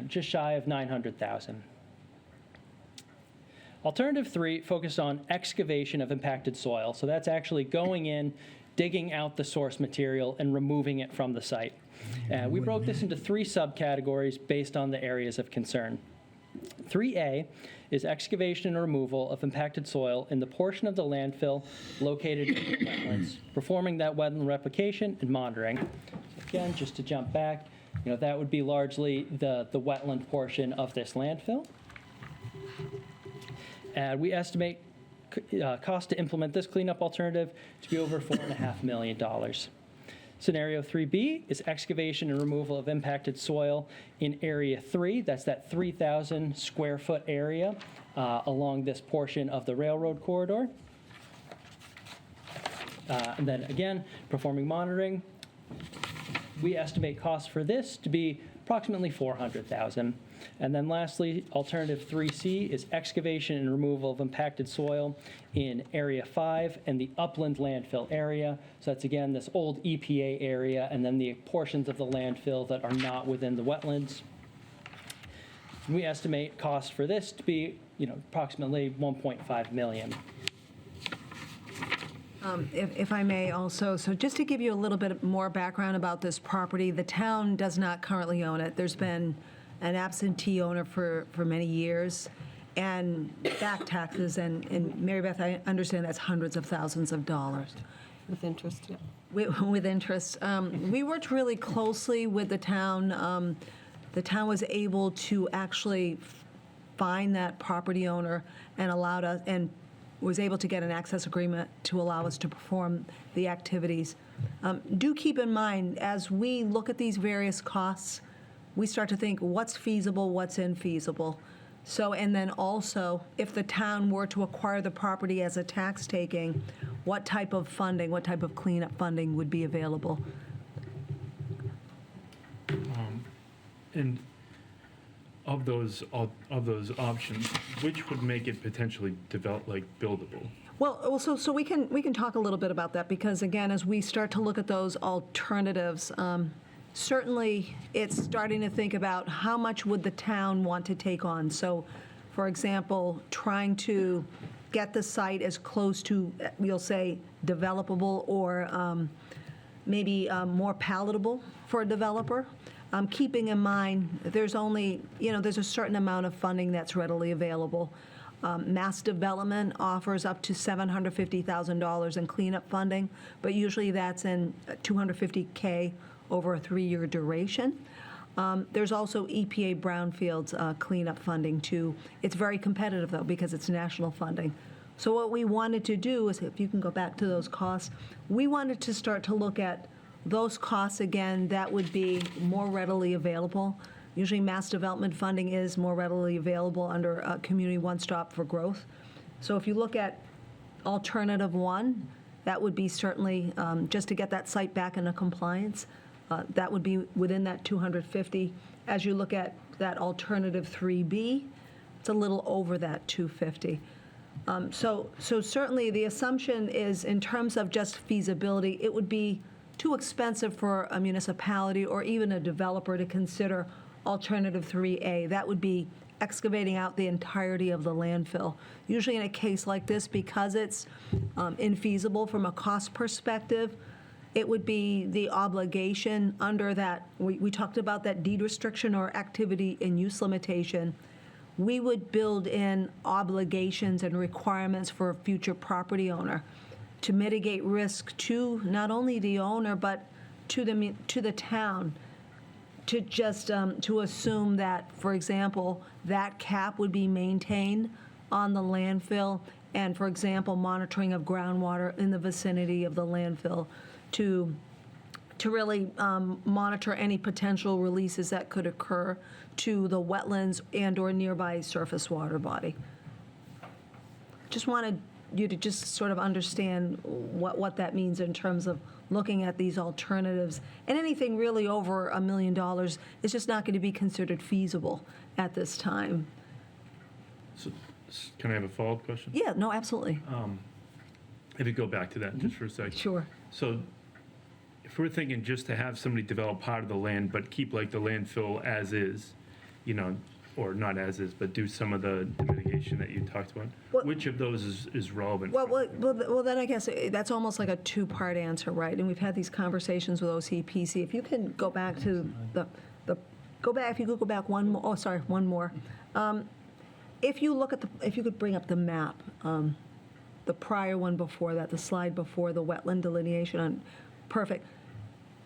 Speaker 11: just shy of $900,000. Alternative 3 focused on excavation of impacted soil. So that's actually going in, digging out the source material, and removing it from the site. We broke this into 3 subcategories based on the areas of concern. 3A is excavation and removal of impacted soil in the portion of the landfill located in the wetlands, performing that wetland replication and monitoring. Again, just to jump back, that would be largely the wetland portion of this landfill. And we estimate cost to implement this cleanup alternative to be over $4.5 million. Scenario 3B is excavation and removal of impacted soil in Area 3. That's that 3,000 square foot area along this portion of the railroad corridor. And then again, performing monitoring. We estimate costs for this to be approximately $400,000. And then lastly, alternative 3C is excavation and removal of impacted soil in Area 5 and the upland landfill area. So that's, again, this old EPA area and then the portions of the landfill that are not within the wetlands. And we estimate costs for this to be, approximately $1.5 million.
Speaker 12: If I may also, so just to give you a little bit more background about this property, the town does not currently own it. There's been an absentee owner for many years, and back taxes, and Mary Beth, I understand that's hundreds of thousands of dollars.
Speaker 9: With interest, yeah.
Speaker 12: With interest. We worked really closely with the town. The town was able to actually find that property owner and allowed us, and was able to get an access agreement to allow us to perform the activities. Do keep in mind, as we look at these various costs, we start to think what's feasible, what's infeasible. So, and then also, if the town were to acquire the property as a tax taking, what type of funding, what type of cleanup funding would be available?
Speaker 5: And of those options, which would make it potentially buildable?
Speaker 12: Well, so we can talk a little bit about that, because again, as we start to look at those alternatives, certainly it's starting to think about how much would the town want to take on. So, for example, trying to get the site as close to, we'll say, developable or maybe more palatable for a developer. Keeping in mind, there's only, there's a certain amount of funding that's readily available. Mass development offers up to $750,000 in cleanup funding, but usually that's in $250K over a 3-year duration. There's also EPA brownfields cleanup funding too. It's very competitive though, because it's national funding. So what we wanted to do is, if you can go back to those costs, we wanted to start to look at those costs again that would be more readily available. Usually mass development funding is more readily available under Community One Stop for Growth. So if you look at alternative 1, that would be certainly just to get that site back into compliance. That would be within that 250. As you look at that alternative 3B, it's a little over that 250. So certainly the assumption is in terms of just feasibility, it would be too expensive for a municipality or even a developer to consider alternative 3A. That would be excavating out the entirety of the landfill. Usually in a case like this, because it's infeasible from a cost perspective, it would be the obligation under that, we talked about that deed restriction or activity and use limitation. We would build in obligations and requirements for a future property owner to mitigate risk to not only the owner, but to the town, to just, to assume that, for example, that cap would be maintained on the landfill, and, for example, monitoring of groundwater in the vicinity of the landfill to really monitor any potential releases that could occur to the wetlands and/or nearby surface water body. Just wanted you to just sort of understand what that means in terms of looking at these alternatives. And anything really over $1 million is just not going to be considered feasible at this time.
Speaker 5: So, can I have a follow-up question?
Speaker 12: Yeah, no, absolutely.
Speaker 5: If you go back to that just for a second.
Speaker 12: Sure.
Speaker 5: So if we're thinking just to have somebody develop part of the land, but keep like the landfill as is, you know, or not as is, but do some of the mitigation that you talked about,
Speaker 12: Well-
Speaker 5: which of those is relevant?
Speaker 12: Well, then I guess that's almost like a two-part answer, right? And we've had these conversations with OCPC. If you can go back to if you could go back one more. If you look at if you could bring up the map, the prior one before that, the slide before the wetland delineation on, perfect.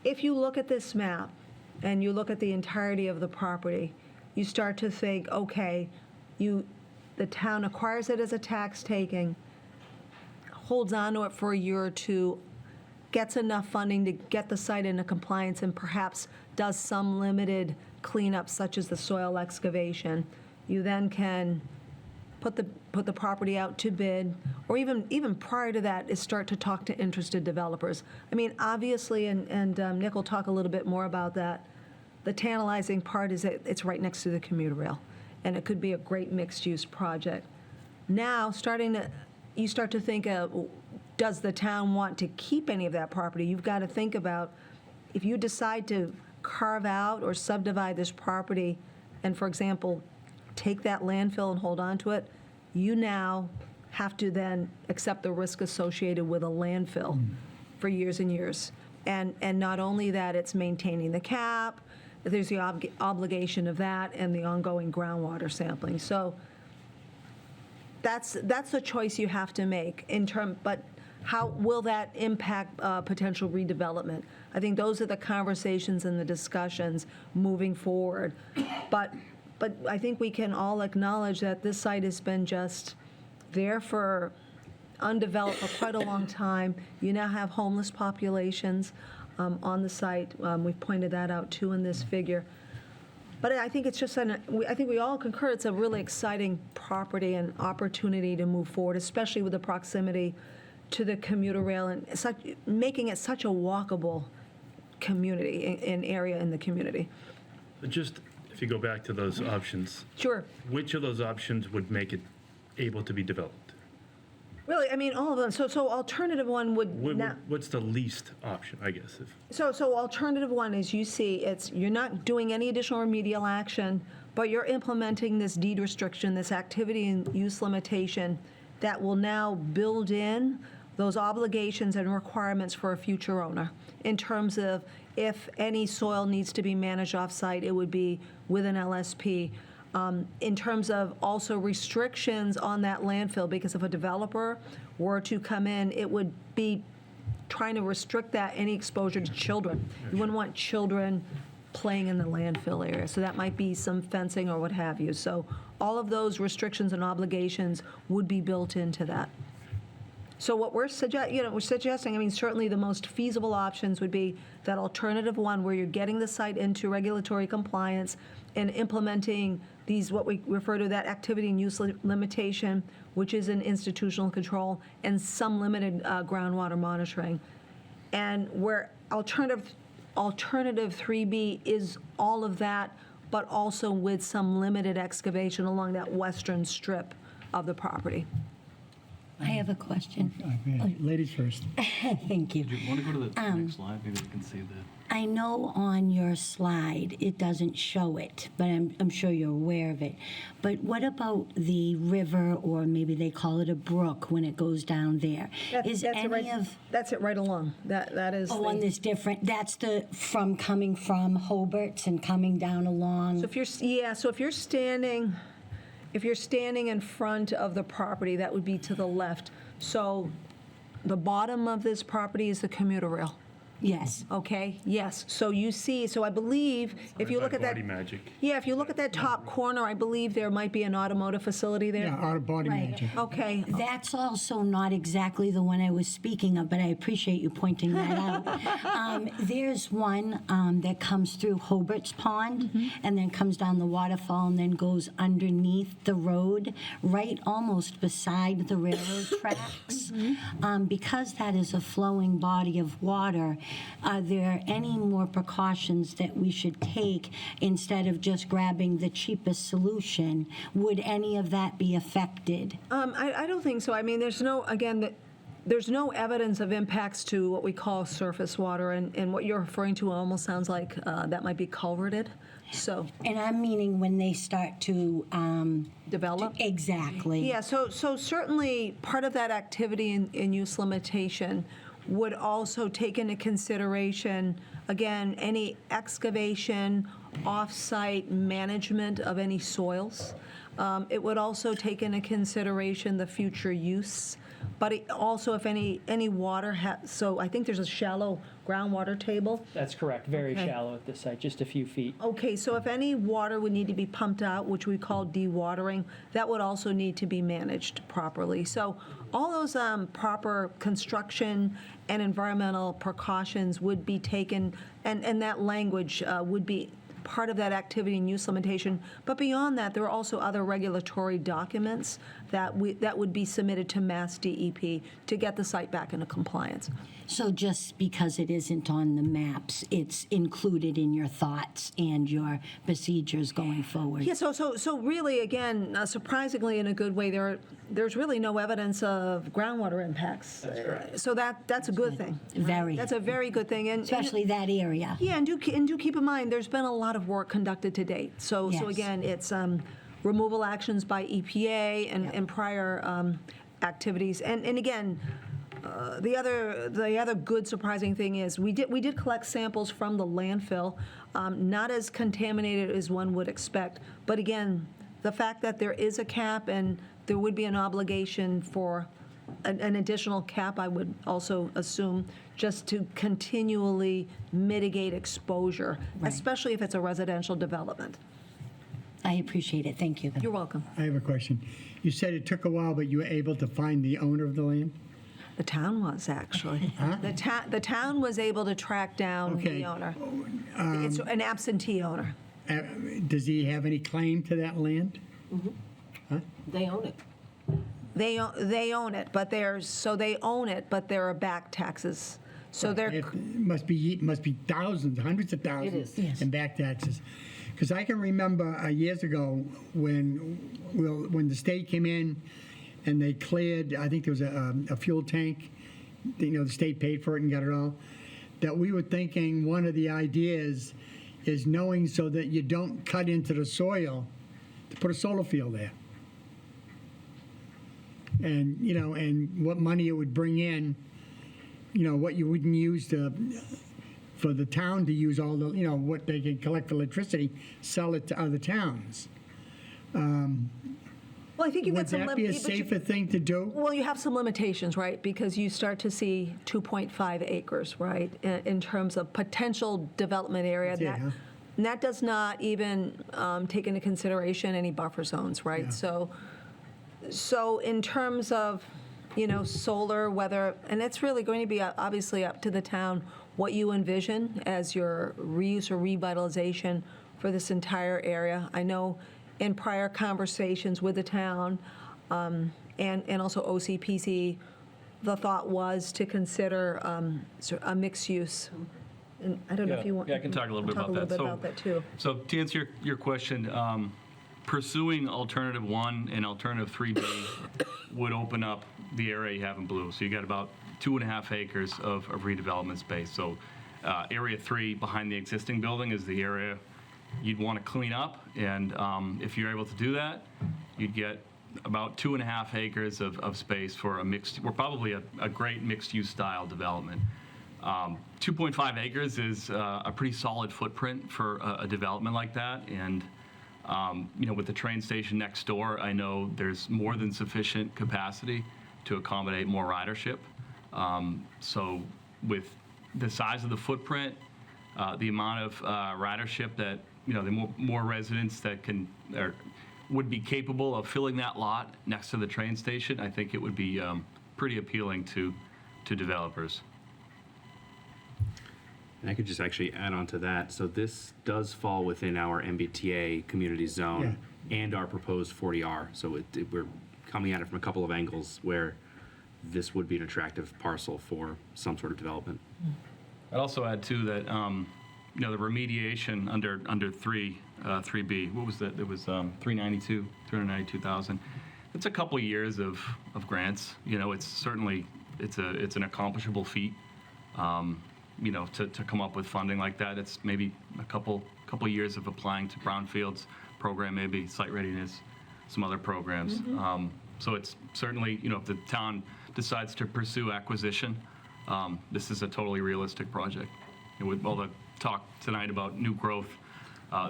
Speaker 12: If you look at this map and you look at the entirety of the property, you start to think, okay, the town acquires it as a tax taking, holds on to it for a year or two, gets enough funding to get the site into compliance, and perhaps does some limited cleanup, such as the soil excavation. You then can put the property out to bid, or even prior to that, is start to talk to interested developers. I mean, obviously, and Nick will talk a little bit more about that, the tantalizing part is that it's right next to the commuter rail, and it could be a great mixed-use project. Now, you start to think of, does the town want to keep any of that property? You've got to think about, if you decide to carve out or subdivide this property and, for example, take that landfill and hold on to it, you now have to then accept the risk associated with a landfill for years and years. And not only that, it's maintaining the cap, there's the obligation of that, and the ongoing groundwater sampling. So that's a choice you have to make but how will that impact potential redevelopment? I think those are the conversations and the discussions moving forward. But I think we can all acknowledge that this site has been just there for undeveloped for quite a long time. You now have homeless populations on the site. We've pointed that out too in this figure. But I think it's just I think we all concur it's a really exciting property and opportunity to move forward, especially with the proximity to the commuter rail and making it such a walkable community and area in the community.
Speaker 5: Just if you go back to those options,
Speaker 12: Sure.
Speaker 5: which of those options would make it able to be developed?
Speaker 12: Really, I mean, all of them. So alternative one would not.
Speaker 5: What's the least option, I guess?
Speaker 12: So alternative one is you see you're not doing any additional remedial action, but you're implementing this deed restriction, this activity and use limitation that will now build in those obligations and requirements for a future owner in terms of if any soil needs to be managed off-site, it would be with an LSP. In terms of also restrictions on that landfill, because if a developer were to come in, it would be trying to restrict any exposure to children. You wouldn't want children playing in the landfill area, so that might be some fencing or what have you. So all of those restrictions and obligations would be built into that. So what we're suggesting, I mean, certainly the most feasible options would be that alternative one where you're getting the site into regulatory compliance and implementing these, what we refer to that activity and use limitation, which is an institutional control, and some limited groundwater monitoring. And where alternative 3B is all of that, but also with some limited excavation along that western strip of the property.
Speaker 14: I have a question.
Speaker 2: Ladies first.
Speaker 14: Thank you.
Speaker 13: Do you want to go to the next slide? Maybe we can see the.
Speaker 14: I know on your slide, it doesn't show it, but I'm sure you're aware of it. But what about the river, or maybe they call it a brook when it goes down there? Is any of...
Speaker 12: That's it right along. That is.
Speaker 14: Oh, on this different, that's the, from coming from Hobart's and coming down along?
Speaker 12: So if you're standing in front of the property, that would be to the left. So the bottom of this property is the commuter rail.
Speaker 14: Yes.
Speaker 12: Okay, yes. So you see, so I believe, if you look at that.
Speaker 5: Body Magic.
Speaker 12: Yeah, if you look at that top corner, I believe there might be an automotive facility there.
Speaker 2: Yeah, out of body
Speaker 14: Right.
Speaker 2: magic.
Speaker 12: Okay.
Speaker 14: That's also not exactly the one I was speaking of, but I appreciate you pointing that out. There's one that comes through Hobart's Pond and then comes down the waterfall and then goes underneath the road, right almost beside the railroad tracks. Because that is a flowing body of water, are there any more precautions that we should take instead of just grabbing the cheapest solution? Would any of that be affected?
Speaker 12: I don't think so. I mean, there's no evidence of impacts to what we call surface water, and what you're referring to almost sounds like that might be culverted. So
Speaker 14: And I'm meaning when they start to
Speaker 12: develop.
Speaker 14: exactly.
Speaker 12: Yeah. So certainly part of that activity and use limitation would also take into consideration, again, any excavation, off-site management of any soils. It would also take into consideration the future use, but also if any water, so I think there's a shallow groundwater table.
Speaker 11: That's correct, very
Speaker 12: Okay.
Speaker 11: shallow at this site, just a few feet.
Speaker 12: Okay, so if any water would need to be pumped out, which we call dewatering, that would also need to be managed properly. So all those proper construction and environmental precautions would be taken, and that language would be part of that activity and use limitation. But beyond that, there are also other regulatory documents that would be submitted to Mass DEP to get the site back into compliance.
Speaker 14: So just because it isn't on the maps, it's included in your thoughts and your procedures going forward?
Speaker 12: Yeah, so really, again, surprisingly in a good way, there's really no evidence of groundwater impacts. That's correct. So that's a good thing.
Speaker 14: Very.
Speaker 12: That's a very good thing. And
Speaker 14: Especially that area.
Speaker 12: yeah, and do keep in mind, there's been a lot of work conducted to date. So
Speaker 14: Yes.
Speaker 12: again, it's removal actions by EPA and prior activities. And again, the other good surprising thing is we did collect samples from the landfill, not as contaminated as one would expect. But again, the fact that there is a cap and there would be an obligation for an additional cap, I would also assume, just to continually mitigate exposure, especially if it's a residential development.
Speaker 14: I appreciate it. Thank you.
Speaker 12: You're welcome.
Speaker 2: I have a question. You said it took a while, but you were able to find the owner of the land?
Speaker 12: The town was, actually. The town was able to track down
Speaker 2: Okay.
Speaker 12: the owner. It's an absentee owner.
Speaker 2: Does he have any claim to that land?
Speaker 9: They own it.
Speaker 12: They own it, but they own it, but there are back taxes. So they're,
Speaker 2: It must be thousands, hundreds of thousands
Speaker 9: is. Yes.
Speaker 2: in back taxes. Because I can remember years ago when the state came in and they cleared, I think there was a fuel tank, the state paid for it and got it all, that we were thinking one of the ideas is knowing so that you don't cut into the soil to put a solar field there. And, and what money it would bring in, what you wouldn't use for the town to use all the, what they can collect for electricity, sell it to other towns.
Speaker 12: well, I think you've
Speaker 2: Would
Speaker 12: got some.
Speaker 2: that be a safer thing to do?
Speaker 12: Well, you have some limitations, right? Because you start to see 2.5 acres, right, in terms of potential development area.
Speaker 2: That's it, huh?
Speaker 12: And that does not even take into consideration any buffer zones, right?
Speaker 2: Yeah.
Speaker 12: So in terms of, solar, weather, and it's really going to be obviously up to the town what you envision as your reuse or revitalization for this entire area. I know in prior conversations with the town and also OCPC, the thought was to consider a mixed use And I don't know if you want.
Speaker 13: Yeah, I can talk a little bit about that.
Speaker 12: Talk a little bit about that, too.
Speaker 13: So to answer your question, pursuing alternative 1 and alternative 3B would open up the area you have in blue. So you got about 2.5 acres of redevelopment space. So area 3 behind the existing building is the area you'd want to clean up. And if you're able to do that, you'd get about 2.5 acres of space for probably a great mixed-use style development. 2.5 acres is a pretty solid footprint for a development like that. And with the train station next door, I know there's more than sufficient capacity to accommodate more ridership. So with the size of the footprint, the amount of ridership that, the more residents that would be capable of filling that lot next to the train station, I think it would be pretty appealing to developers.
Speaker 8: And I could just actually add on to that. So this does fall within our MBTA community zone and our proposed 40R. So we're coming at it from a couple of angles where this would be an attractive parcel for some sort of development.
Speaker 13: I'd also add too that the remediation under 3B, what was that? It was 392,000. It's a couple years of grants. It's certainly it's an accomplishable feat. To come up with funding like that, it's maybe a couple years of applying to brownfields program, maybe site readiness, some other programs. So it's certainly, if the town decides to pursue acquisition, this is a totally realistic project. And with all the talk tonight about new growth,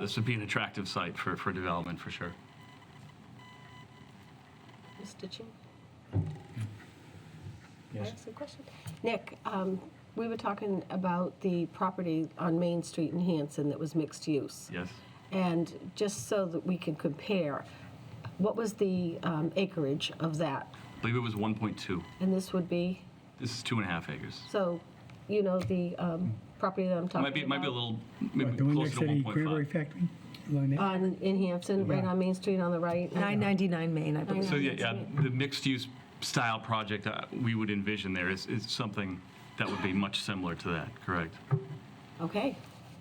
Speaker 13: this would be an attractive site for development for sure.
Speaker 9: Mr. Chair?
Speaker 13: Yes.
Speaker 9: I ask a question? Nick, we were talking about the property on Main Street in Hanson that was mixed use.
Speaker 13: Yes.
Speaker 9: And just so that we can compare, what was the acreage of that?
Speaker 13: I believe it was 1.2.
Speaker 9: And this would be?
Speaker 13: This is 2.5 acres.
Speaker 9: So, the property that I'm talking about?
Speaker 13: It might be a little, maybe
Speaker 2: The one
Speaker 13: closer
Speaker 2: next
Speaker 13: to
Speaker 2: to the cranberry
Speaker 13: 1.5.
Speaker 2: factory? Along there?
Speaker 9: In Hanson, right
Speaker 2: Yeah.
Speaker 9: on Main Street on the right?
Speaker 12: 999 Main, I believe.
Speaker 13: So yeah, the mixed-use style project we would envision there is something that would be much similar to that, correct?
Speaker 9: Okay,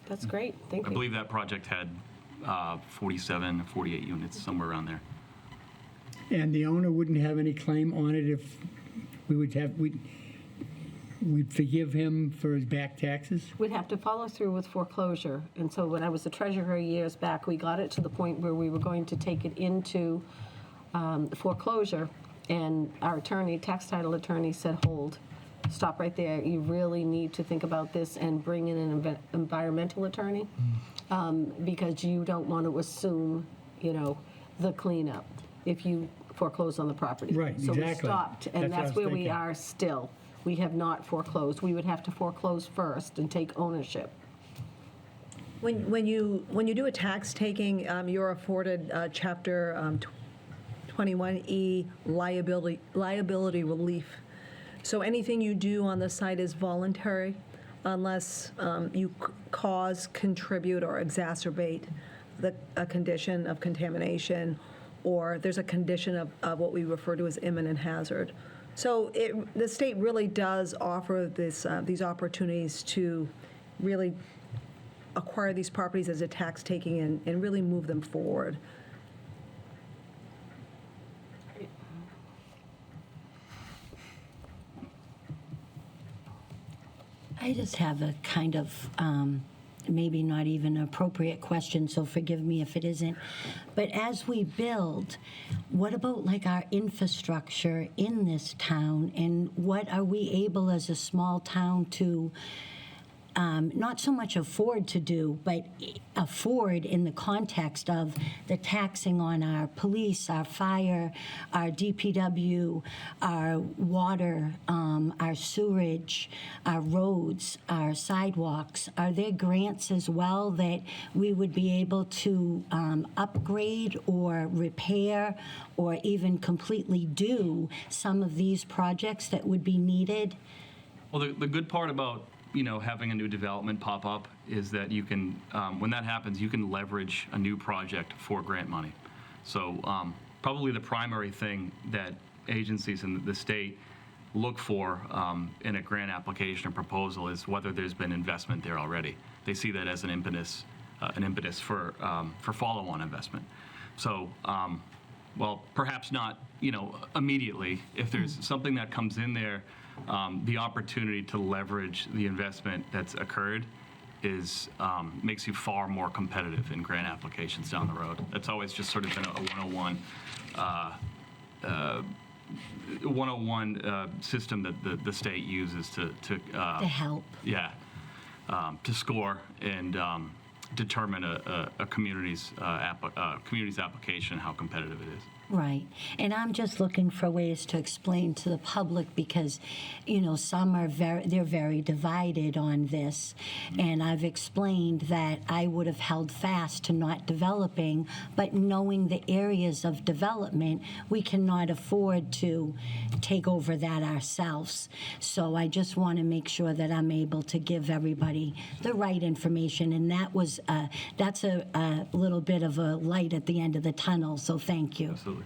Speaker 9: that's great, thank
Speaker 13: I
Speaker 9: you.
Speaker 13: believe that project had 47 or 48 units, somewhere around there.
Speaker 2: And the owner wouldn't have any claim on it if we'd forgive him for his back taxes?
Speaker 9: We'd have to follow through with foreclosure. And so when I was the treasurer years back, we got it to the point where we were going to take it into foreclosure. And our attorney, tax title attorney, said, hold, stop right there. You really need to think about this and bring in an environmental attorney because you don't want to assume, the cleanup if you foreclose on the property.
Speaker 2: Right,
Speaker 9: So we
Speaker 2: exactly.
Speaker 9: stopped,
Speaker 2: That's
Speaker 9: and
Speaker 2: what I
Speaker 9: that's
Speaker 2: was
Speaker 9: where we
Speaker 2: thinking.
Speaker 9: are still. We have not foreclosed. We would have to foreclose first and take ownership.
Speaker 12: When you do a tax taking, you're afforded Chapter 21E liability relief. So anything you do on the site is voluntary unless you cause, contribute, or exacerbate a condition of contamination, or there's a condition of what we refer to as imminent hazard. So the state really does offer these opportunities to really acquire these properties as a tax taking and really move them forward.
Speaker 14: I just have a kind of maybe not even an appropriate question, so forgive me if it isn't. But as we build, what about like our infrastructure in this town, and what are we able as a small town to not so much afford to do, but afford in the context of the taxing on our police, our fire, our DPW, our water, our sewage, our roads, our sidewalks? Are there grants as well that we would be able to upgrade or repair or even completely do some of these projects that would be needed?
Speaker 13: Well, the good part about having a new development pop up is that you can, when that happens, you can leverage a new project for grant money. So probably the primary thing that agencies in the state look for in a grant application or proposal is whether there's been investment there already. They see that as an impetus for follow-on investment. So, well, perhaps not, immediately. If there's something that comes in there, the opportunity to leverage the investment that's occurred makes you far more competitive in grant applications down the road. That's always just sort of been a 101 system that the state uses to
Speaker 14: help.
Speaker 13: Yeah, to score and determine a community's application, how competitive it is.
Speaker 14: Right. And I'm just looking for ways to explain to the public because, some are they're very divided on this. And I've explained that I would have held fast to not developing, but knowing the areas of development, we cannot afford to take over that ourselves. So I just want to make sure that I'm able to give everybody the right information. And that's a little bit of a light at the end of the tunnel. So thank you.
Speaker 13: Absolutely.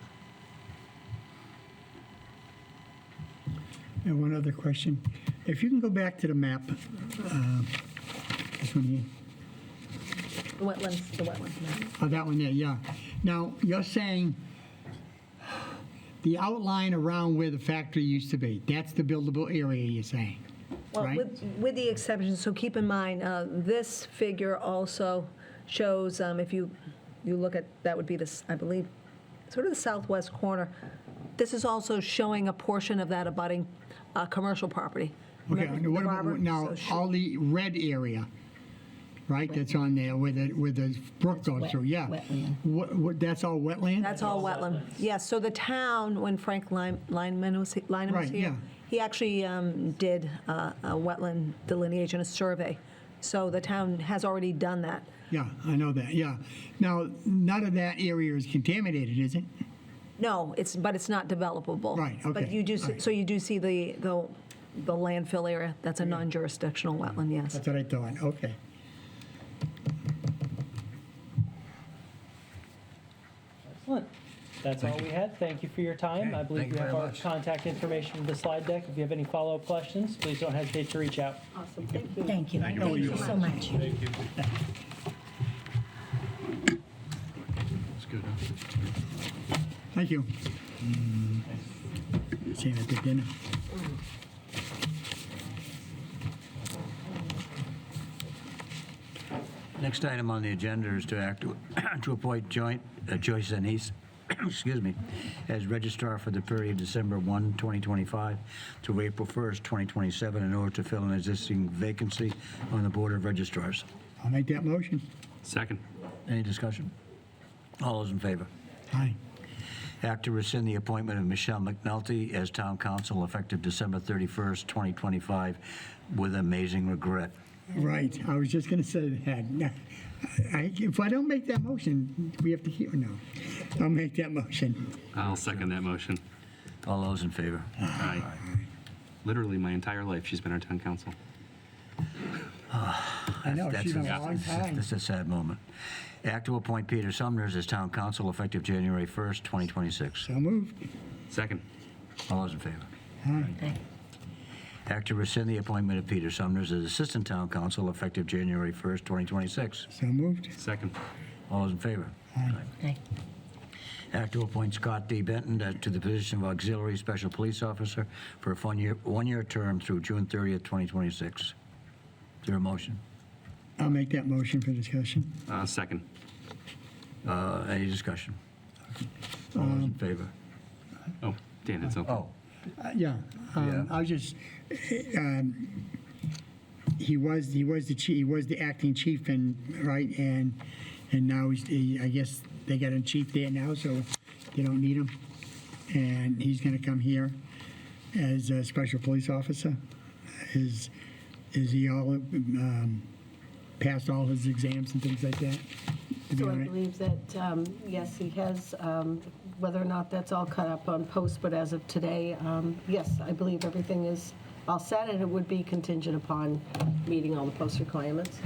Speaker 2: And one other question. If you can go back to the map, this one here.
Speaker 12: The wetlands map.
Speaker 2: Oh, that one there, yeah. Now, you're saying the outline around where the factory used to be, that's the buildable area, you're saying,
Speaker 12: Well,
Speaker 2: right?
Speaker 12: with the exception, so keep in mind, this figure also shows, if you look at, that would be this, I believe, sort of the southwest corner. This is also showing a portion of that abutting commercial property.
Speaker 2: Okay,
Speaker 12: Remember
Speaker 2: what
Speaker 12: the
Speaker 2: about,
Speaker 12: Barber?
Speaker 2: now,
Speaker 12: So
Speaker 2: all the red area, right, that's on there where the brook goes through, yeah.
Speaker 14: Wetland.
Speaker 2: What, that's all wetland?
Speaker 12: That's all wetland. Yes, so the town, when Frank Lineman was
Speaker 2: Right,
Speaker 12: here,
Speaker 2: yeah.
Speaker 12: he actually did a wetland delineation, a survey. So the town has already done that.
Speaker 2: Yeah, I know that, yeah. Now, none of that area is contaminated, is it?
Speaker 12: No, but it's not developable.
Speaker 2: Right, okay,
Speaker 12: But you do,
Speaker 2: all right.
Speaker 12: so you do see the landfill area, that's a non-jurisdictional wetland, yes.
Speaker 2: That's what I thought, okay.
Speaker 11: Excellent. That's all we had. Thank you for your time. I believe
Speaker 1: thank
Speaker 11: you
Speaker 1: you
Speaker 11: have
Speaker 1: very
Speaker 11: our
Speaker 1: much.
Speaker 11: contact information in the slide deck. If you have any follow-up questions, please don't hesitate to reach out.
Speaker 14: Awesome. Thank you. Thank you so much.
Speaker 2: Thank you. See you at the dinner.
Speaker 1: Next item on the agenda is to act to appoint Joyce Anise, excuse me, as registrar for the period December 1, 2025 to April 1st, 2027, in order to fill an existing vacancy on the Board of Registrars.
Speaker 2: I'll make that motion.
Speaker 8: Second.
Speaker 1: Any discussion? All those in favor?
Speaker 2: Aye.
Speaker 1: Act to rescind the appointment of Michelle McNulty as town council effective December 31st, 2025, with amazing regret.
Speaker 2: Right, I was just going to say that. If I don't make that motion, we have to hear, no. I'll make that motion.
Speaker 8: I'll second that motion.
Speaker 1: All those in favor?
Speaker 8: Aye. Literally my entire life, she's been our town council.
Speaker 2: I know,
Speaker 1: That's
Speaker 2: she's been a long time.
Speaker 1: This is a sad moment. Act to appoint Peter Sumners as town council effective January 1st, 2026.
Speaker 2: So moved.
Speaker 8: Second.
Speaker 1: All those in favor?
Speaker 2: Aye.
Speaker 1: Act to rescind the appointment of Peter Sumners as assistant town council effective January 1st, 2026.
Speaker 2: So moved.
Speaker 8: Second.
Speaker 1: All those in favor?
Speaker 14: Aye.
Speaker 1: Act to appoint Scott D. Benton to the position of auxiliary special police officer for a one-year term through June 30th, 2026. Is there a motion?
Speaker 2: I'll make that motion for discussion.
Speaker 8: Second.
Speaker 1: Any discussion? All those in favor?
Speaker 8: Oh, Dan, it's open.
Speaker 1: Oh,
Speaker 2: Yeah,
Speaker 1: Yeah.
Speaker 2: I was just, he was the chief, he was the acting chief, and right, and now I guess they got a chief there now, so they don't need him, and he's going to come here as a special police officer. Is he all passed all his exams and things like that? To be
Speaker 9: So I
Speaker 2: all right?
Speaker 9: believe that, yes, he has, whether or not that's all cut up on post, but as of today, yes, I believe everything is all set, and it would be contingent upon meeting all the post requirements.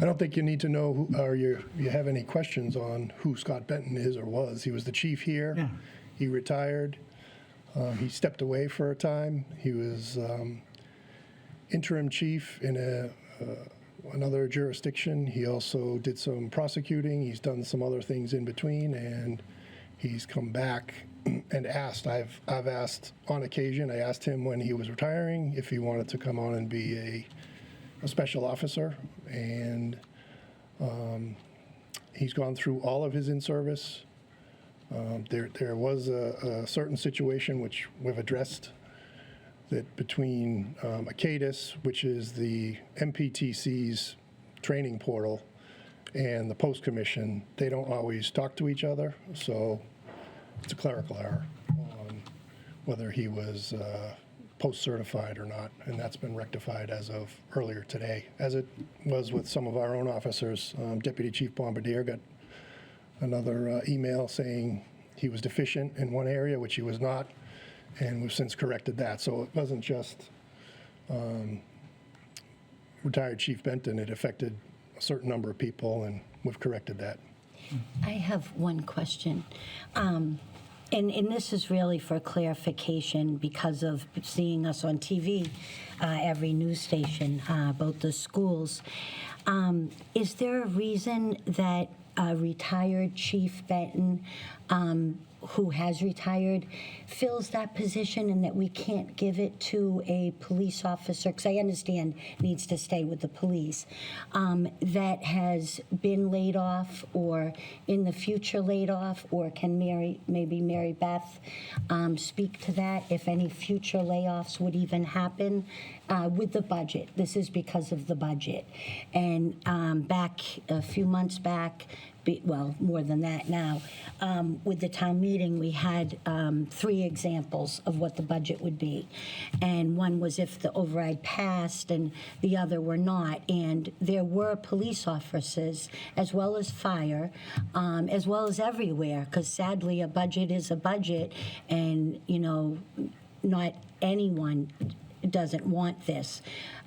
Speaker 15: I don't think you need to know, or you have any questions on who Scott Benton is or was. He was the chief here.
Speaker 2: Yeah.
Speaker 15: He retired. He stepped away for a time. He was interim chief in another jurisdiction. He also did some prosecuting. He's done some other things in between, and he's come back and asked. I've asked on occasion. I asked him when he was retiring if he wanted to come on and be a special officer, and he's gone through all of his in-service. There was a certain situation which we've addressed, that between ACADIS, which is the MPTC's training portal, and the Post Commission, they don't always talk to each other, so it's a clerical error on whether he was post-certified or not, and that's been rectified as of earlier today, as it was with some of our own officers. Deputy Chief Bombardier got another email saying he was deficient in one area, which he was not, and we've since corrected that. So it wasn't just retired Chief Benton, it affected a certain number of people, and we've corrected that.
Speaker 14: I have one question. And this is really for clarification because of seeing us on TV, every news station about the schools. Is there a reason that retired Chief Benton, who has retired, fills that position and that we can't give it to a police officer, because I understand needs to stay with the police, that has been laid off or in the future laid off, or can maybe Mary Beth speak to that, if any future layoffs would even happen with the budget? This is because of the budget. And back a few months back, well, more than that now, with the town meeting, we had 3 examples of what the budget would be. And one was if the override passed and the other were not. And there were police officers, as well as fire, as well as everywhere, because sadly, a budget is a budget, and, you know, not anyone doesn't want this.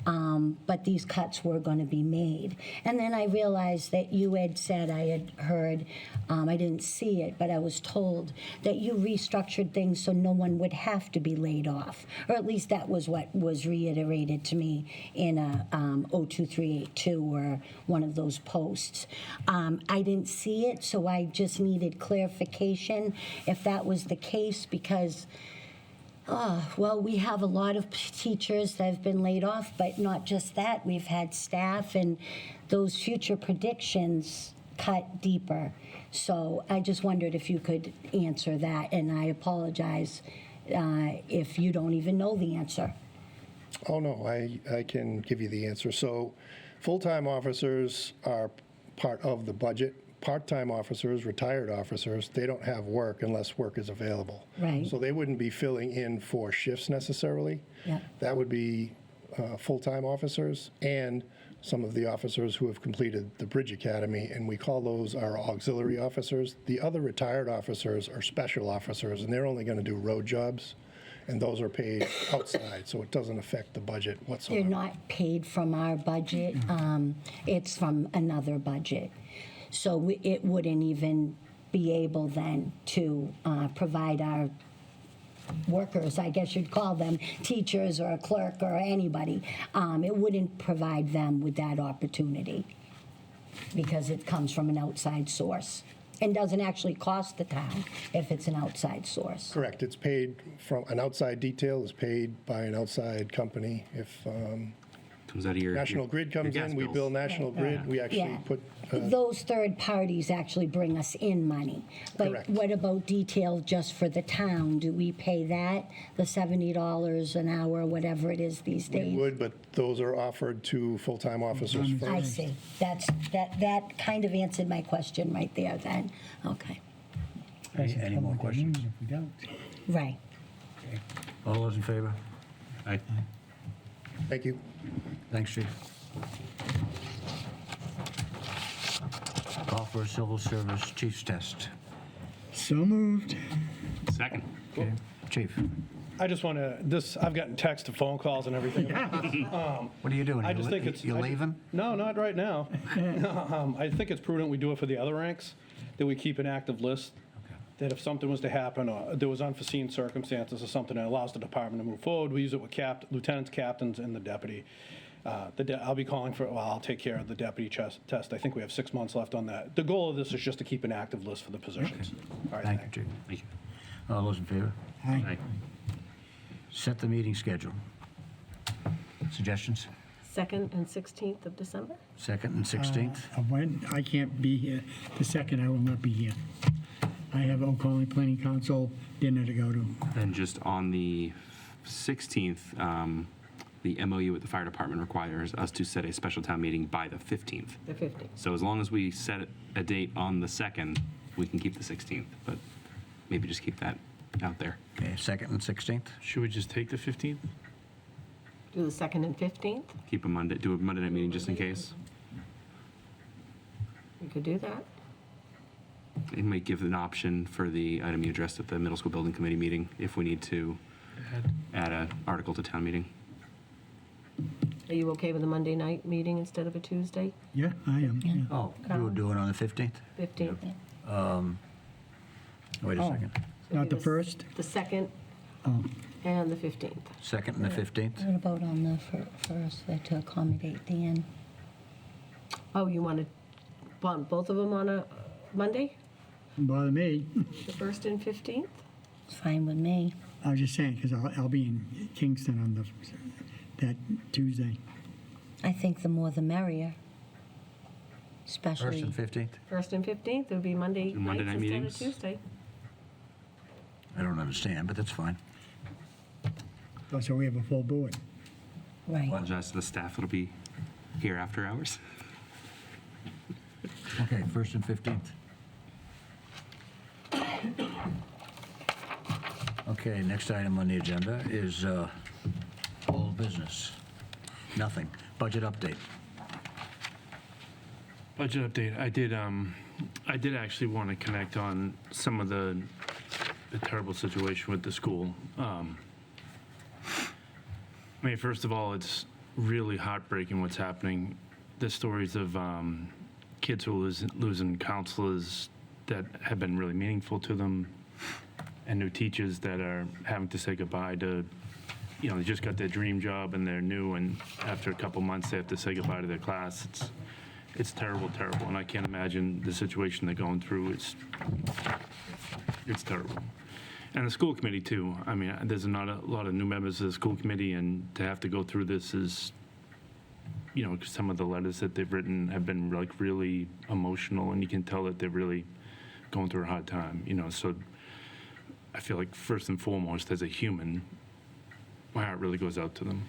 Speaker 14: But these cuts were going to be made. And then I realized that you had said, I had heard, I didn't see it, but I was told that you restructured things so no one would have to be laid off. Or at least that was what was reiterated to me in a 02382 or one of those posts. I didn't see it, so I just needed clarification if that was the case, because well, we have a lot of teachers that have been laid off, but not just that. We've had staff, and those future predictions cut deeper. So I just wondered if you could answer that, and I apologize if you don't even know the answer.
Speaker 15: Oh, no, I can give you the answer. So full-time officers are part of the budget. Part-time officers, retired officers, they don't have work unless work is available.
Speaker 14: Right.
Speaker 15: So they wouldn't be filling in for shifts necessarily.
Speaker 14: Yeah.
Speaker 15: That would be full-time officers and some of the officers who have completed the Bridge Academy, and we call those our auxiliary officers. The other retired officers are special officers, and they're only going to do road jobs, and those are paid outside, so it doesn't affect the budget whatsoever.
Speaker 14: They're not paid from our budget. It's from another budget. So it wouldn't even be able then to provide our workers, I guess you'd call them, teachers or a clerk or anybody. It wouldn't provide them with that opportunity because it comes from an outside source and doesn't actually cost the town if it's an outside source.
Speaker 15: Correct. It's paid from, an outside detail is paid by an outside company. If
Speaker 8: Comes out of your
Speaker 15: National Grid comes
Speaker 8: gas
Speaker 15: in, we
Speaker 8: bills.
Speaker 15: bill National Grid. We actually
Speaker 14: Yeah.
Speaker 15: put,
Speaker 14: Those third parties actually bring us in money. But
Speaker 15: Correct.
Speaker 14: what about detail just for the town? Do we pay that, the $70 an hour, whatever it is these
Speaker 15: we
Speaker 14: days?
Speaker 15: would, but those are offered to full-time officers first.
Speaker 14: I see. That kind of answered my question right there then. Okay,
Speaker 1: Any more questions?
Speaker 2: If we don't.
Speaker 14: right.
Speaker 1: All those in favor?
Speaker 8: Aye.
Speaker 15: Thank you.
Speaker 1: Thanks, Chief. Call for a civil service chief's test.
Speaker 2: So moved.
Speaker 8: Second.
Speaker 1: Okay, Chief.
Speaker 16: I just want to, I've gotten text and phone calls and everything.
Speaker 1: What are you doing?
Speaker 16: I just think it's.
Speaker 1: You leaving?
Speaker 16: No, not right now. I think it's prudent we do it for the other ranks, that we keep an active list, that if something was to happen, or there was unforeseen circumstances or something that allows the department to move forward, we use it with lieutenants, captains, and the deputy. I'll be calling for, well, I'll take care of the deputy test. I think we have 6 months left on that. The goal of this is just to keep an active list for the positions. All right,
Speaker 1: Thank you, Chief.
Speaker 8: Thank you.
Speaker 1: All those in favor?
Speaker 8: Aye.
Speaker 1: Set the meeting schedule. Suggestions?
Speaker 9: 2nd and 16th of December?
Speaker 1: 2nd and 16th?
Speaker 2: When I can't be here, the 2nd I will not be here. I have Old Colony Planning Council dinner to go to.
Speaker 8: And just on the 16th, the MOU with the fire department requires us to set a special town meeting by the 15th.
Speaker 9: The 15th.
Speaker 8: So as long as we set a date on the 2nd, we can keep the 16th, but maybe just keep that out there.
Speaker 1: Okay, 2nd and 16th?
Speaker 5: Should we just take the 15th?
Speaker 9: Do the 2nd and 15th?
Speaker 8: Keep a Monday, do a Monday night meeting just in case.
Speaker 9: We could do that.
Speaker 8: It might give an option for the item you addressed at the middle school building committee meeting if we need to add an article to town meeting.
Speaker 9: Are you okay with a Monday night meeting instead of a Tuesday?
Speaker 2: Yeah, I am. Yeah.
Speaker 1: Oh, you would do it on the 15th?
Speaker 9: 15th?
Speaker 1: Wait a
Speaker 2: Oh.
Speaker 1: second.
Speaker 2: Not the 1st?
Speaker 9: The 2nd
Speaker 2: Oh,
Speaker 9: and the 15th.
Speaker 1: 2nd and the 15th?
Speaker 14: What about on the first, to accommodate Dan?
Speaker 9: Oh, you want both of them on a Monday?
Speaker 2: doesn't bother me.
Speaker 9: The 1st and 15th?
Speaker 14: It's fine with me.
Speaker 2: I was just saying, because I'll be in Kingston on that Tuesday.
Speaker 14: I think the more the merrier,
Speaker 1: 1st
Speaker 14: especially.
Speaker 1: and 15th?
Speaker 9: 1st and 15th would be Monday
Speaker 8: Do Monday
Speaker 9: nights
Speaker 8: night
Speaker 9: instead
Speaker 8: meetings?
Speaker 9: of Tuesday.
Speaker 1: I don't understand, but that's fine.
Speaker 2: Oh, so we have a full board.
Speaker 14: Right.
Speaker 8: Apologize to the staff that'll be here after hours.
Speaker 1: Okay, 1st and 15th. Okay, next item on the agenda is old business. Nothing. Budget update.
Speaker 5: Budget update. I did actually want to connect on some of the terrible situation with the school. I mean, first of all, it's really heartbreaking what's happening. The stories of kids who are losing counselors that have been really meaningful to them, and new teachers that are having to say goodbye to, they just got their dream job and they're new, and after a couple months they have to say goodbye to their class. It's terrible, and I can't imagine the situation they're going through. It's terrible. And the school committee too. I mean, there's not a lot of new members of the school committee, and to have to go through this is, some of the letters that they've written have been like really emotional, and you can tell that they're really going through a hard time, so I feel like first and foremost, as a human, my heart really goes out to them.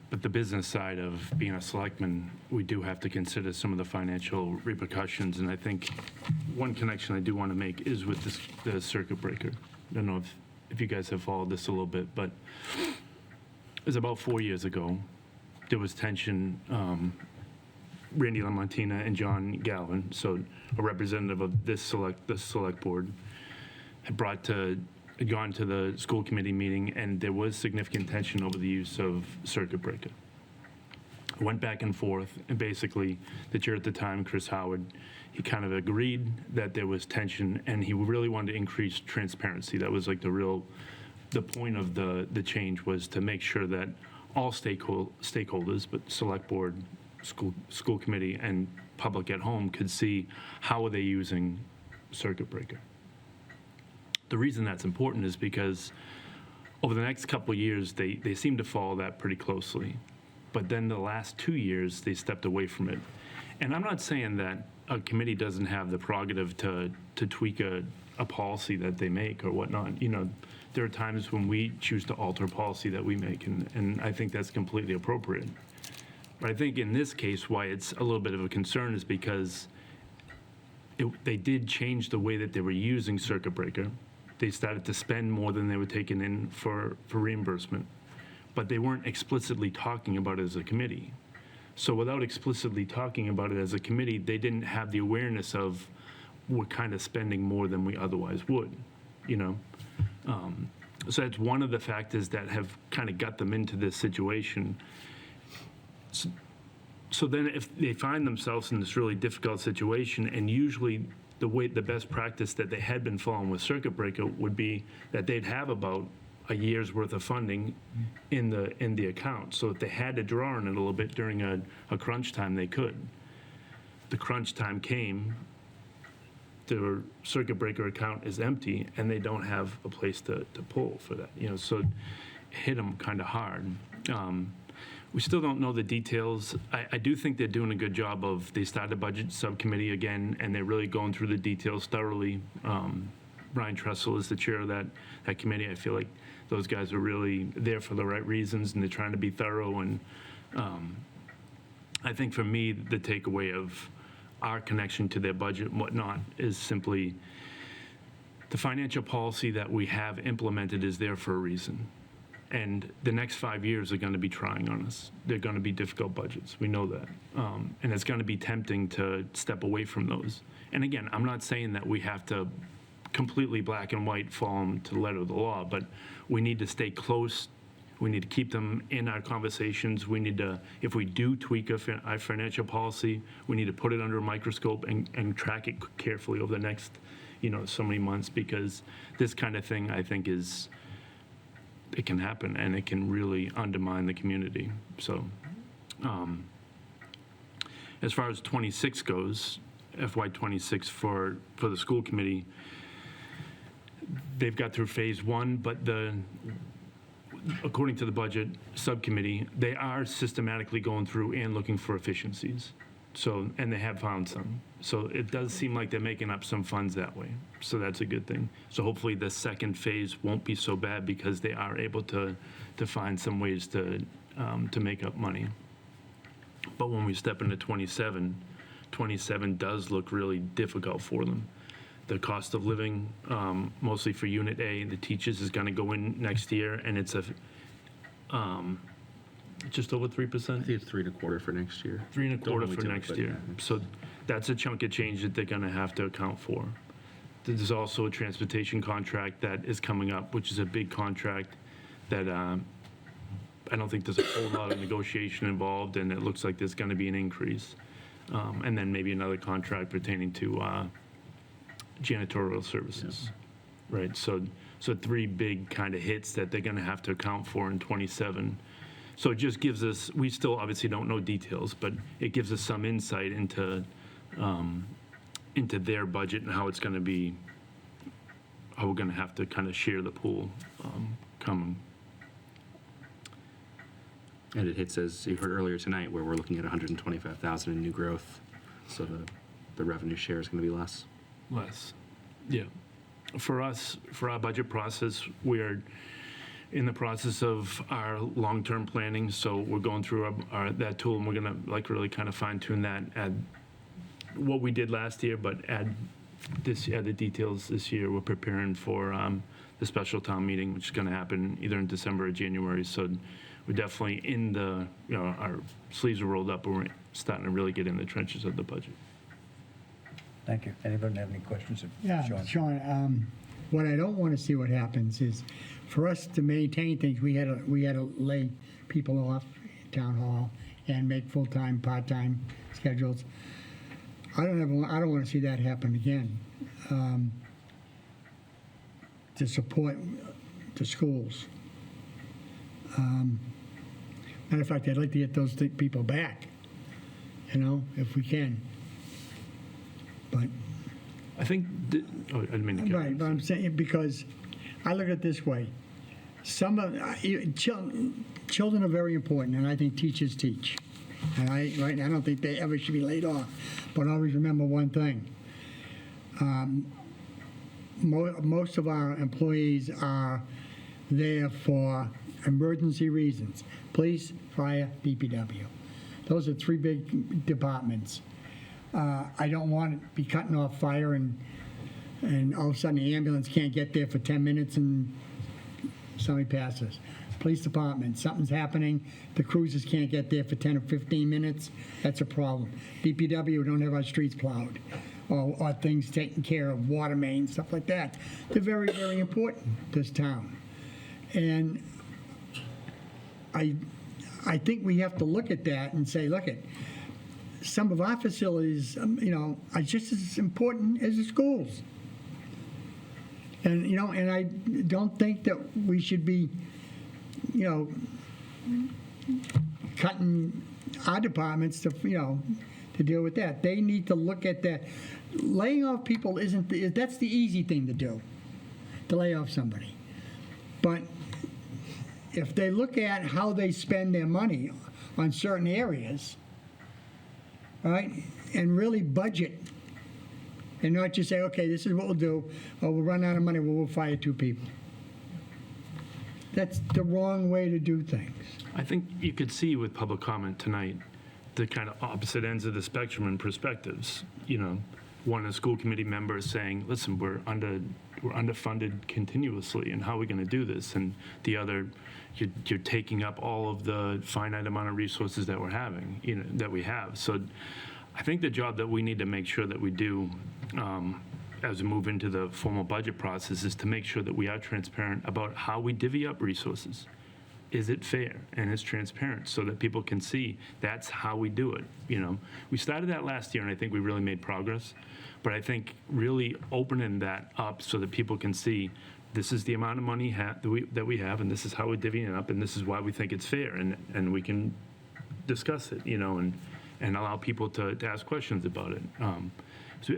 Speaker 5: But the business side of being a selectman, we do have to consider some of the financial repercussions, and I think one connection I do want to make is with the circuit breaker. I don't know if you guys have followed this a little bit, but it was about 4 years ago. There was tension. Randy Lamontina and John Galvin, so a representative of this select board, had gone to the school committee meeting, and there was significant tension over the use of circuit breaker. It went back and forth, and basically the chair at the time, Chris Howard, he kind of agreed that there was tension, and he really wanted to increase transparency. That was like the point of the change, was to make sure that all stakeholders, but select board, school committee, and public at home could see how are they using circuit breaker. The reason that's important is because over the next couple of years, they seem to follow that pretty closely. But then the last 2 years, they stepped away from it. And I'm not saying that a committee doesn't have the prerogative to tweak a policy that they make or whatnot. There are times when we choose to alter a policy that we make, and I think that's completely appropriate. But I think in this case, why it's a little bit of a concern is because they did change the way that they were using circuit breaker. They started to spend more than they were taking in for reimbursement, but they weren't explicitly talking about it as a committee. So without explicitly talking about it as a committee, they didn't have the awareness of we're kind of spending more than we otherwise would. you know? So that's one of the factors that have kind of got them into this situation. So then if they find themselves in this really difficult situation, and usually the best practice that they had been following with circuit breaker would be that they'd have about a year's worth of funding in the account. So if they had to draw on it a little bit during a crunch time, they could. The crunch time came, their circuit breaker account is empty, and they don't have a place to pull for that. You know, so it hit them kind of hard. We still don't know the details. I do think they're doing a good job of, they started a budget subcommittee again, and they're really going through the details thoroughly. Brian Tressel is the chair of that committee. I feel like those guys are really there for the right reasons, and they're trying to be thorough. And I think for me, the takeaway of our connection to their budget and whatnot is simply the financial policy that we have implemented is there for a reason. And the next 5 years are going to be trying on us. They're going to be difficult budgets. We know that. And it's going to be tempting to step away from those. And again, I'm not saying that we have to completely black and white follow them to the letter of the law, but we need to stay close. We need to keep them in our conversations. We need to, if we do tweak our financial policy, we need to put it under a microscope and track it carefully over the next, so many months, because this kind of thing, I think, it can happen, and it can really undermine the community. So as far as 26 goes, FY 26 for the school committee, they've got through phase one, but according to the budget subcommittee, they are systematically going through and looking for efficiencies. So, and they have found some. So it does seem like they're making up some funds that way. So that's a good thing. So hopefully the second phase won't be so bad, because they are able to find some ways to make up money. But when we step into 27 does look really difficult for them. The cost of living, mostly for Unit A, the teachers is going to go in next year, and it's just over 3%.
Speaker 8: I think it's 3.25 for next year.
Speaker 5: 3.25 for next year. So that's a chunk of change that they're going to have to account for. There's also a transportation contract that is coming up, which is a big contract that I don't think there's a whole lot of negotiation involved, and it looks like there's going to be an increase. And then maybe another contract pertaining to janitorial services, right? So three big kind of hits that they're going to have to account for in 27. So it just gives us, we still obviously don't know details, but it gives us some insight into their budget and how it's going to be, how we're going to have to kind of share the pool coming.
Speaker 8: And it hits, as you heard earlier tonight, where we're looking at 125,000 in new growth. So the revenue share is going to be less.
Speaker 5: Less, yeah. For us, for our budget process, we're in the process of our long-term planning, so we're going through that tool, and we're gonna really kind of fine-tune that, add what we did last year, but add the details this year. We're preparing for the special town meeting, which is gonna happen either in December or January, so we're definitely in our sleeves are rolled up, and we're starting to really get in the trenches of the budget.
Speaker 1: Thank you. Anybody have any questions?
Speaker 2: Yeah, Sean, what I don't want to see what happens is, for us to maintain things, we had to lay people off at town hall and make full-time, part-time schedules. I don't want to see that happen again. To support the schools. Matter of fact, I'd like to get those people back, if we can. But
Speaker 5: I think, I didn't mean to cut you.
Speaker 2: right, but I'm saying, because I look at it this way. Children are very important, and I think teachers teach. And I don't think they ever should be laid off. But always remember one thing. Most of our employees are there for emergency reasons. Police, fire, DPW. Those are three big departments. I don't want to be cutting off fire and all of a sudden the ambulance can't get there for 10 minutes and somebody passes. Police department, something's happening, the cruisers can't get there for 10 or 15 minutes, that's a problem. DPW, we don't have our streets plowed. or things taken care of, water mains, stuff like that. They're very, very important to this town. And I think we have to look at that and say, look, some of our facilities, are just as important as the schools. And, and I don't think that we should be, cutting our departments to deal with that. They need to look at that. Laying off people that's the easy thing to do, to lay off somebody. But if they look at how they spend their money on certain areas, right, and really budget, and not just say, okay, this is what we'll do, or we'll run out of money, we'll fire 2 people. That's the wrong way to do things.
Speaker 5: I think you could see with public comment tonight the kind of opposite ends of the spectrum and perspectives. One of the school committee members saying, listen, we're underfunded continuously, and how are we going to do this? And the other, you're taking up all of the finite amount of resources that we're having, that we have. So I think the job that we need to make sure that we do as we move into the formal budget process is to make sure that we are transparent about how we divvy up resources. Is it fair and it's transparent so that people can see that's how we do it? We started that last year, and I think we really made progress. But I think really opening that up so that people can see this is the amount of money that we have, and this is how we're divvying it up, and this is why we think it's fair, and we can discuss it, and allow people to ask questions about it. So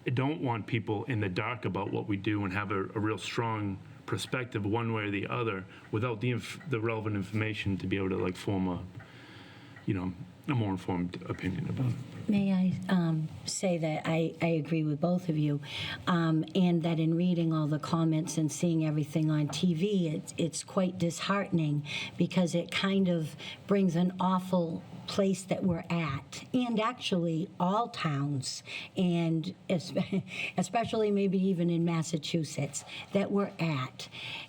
Speaker 5: I don't want people in the dark about what we do and have a real strong perspective one way or the other without the relevant information to be able to form a more informed opinion about it.
Speaker 14: May I say that I agree with both of you, and that in reading all the comments and seeing everything on TV, it's quite disheartening because it kind of brings an awful place that we're at, and actually all towns, and especially maybe even in Massachusetts, that we're at.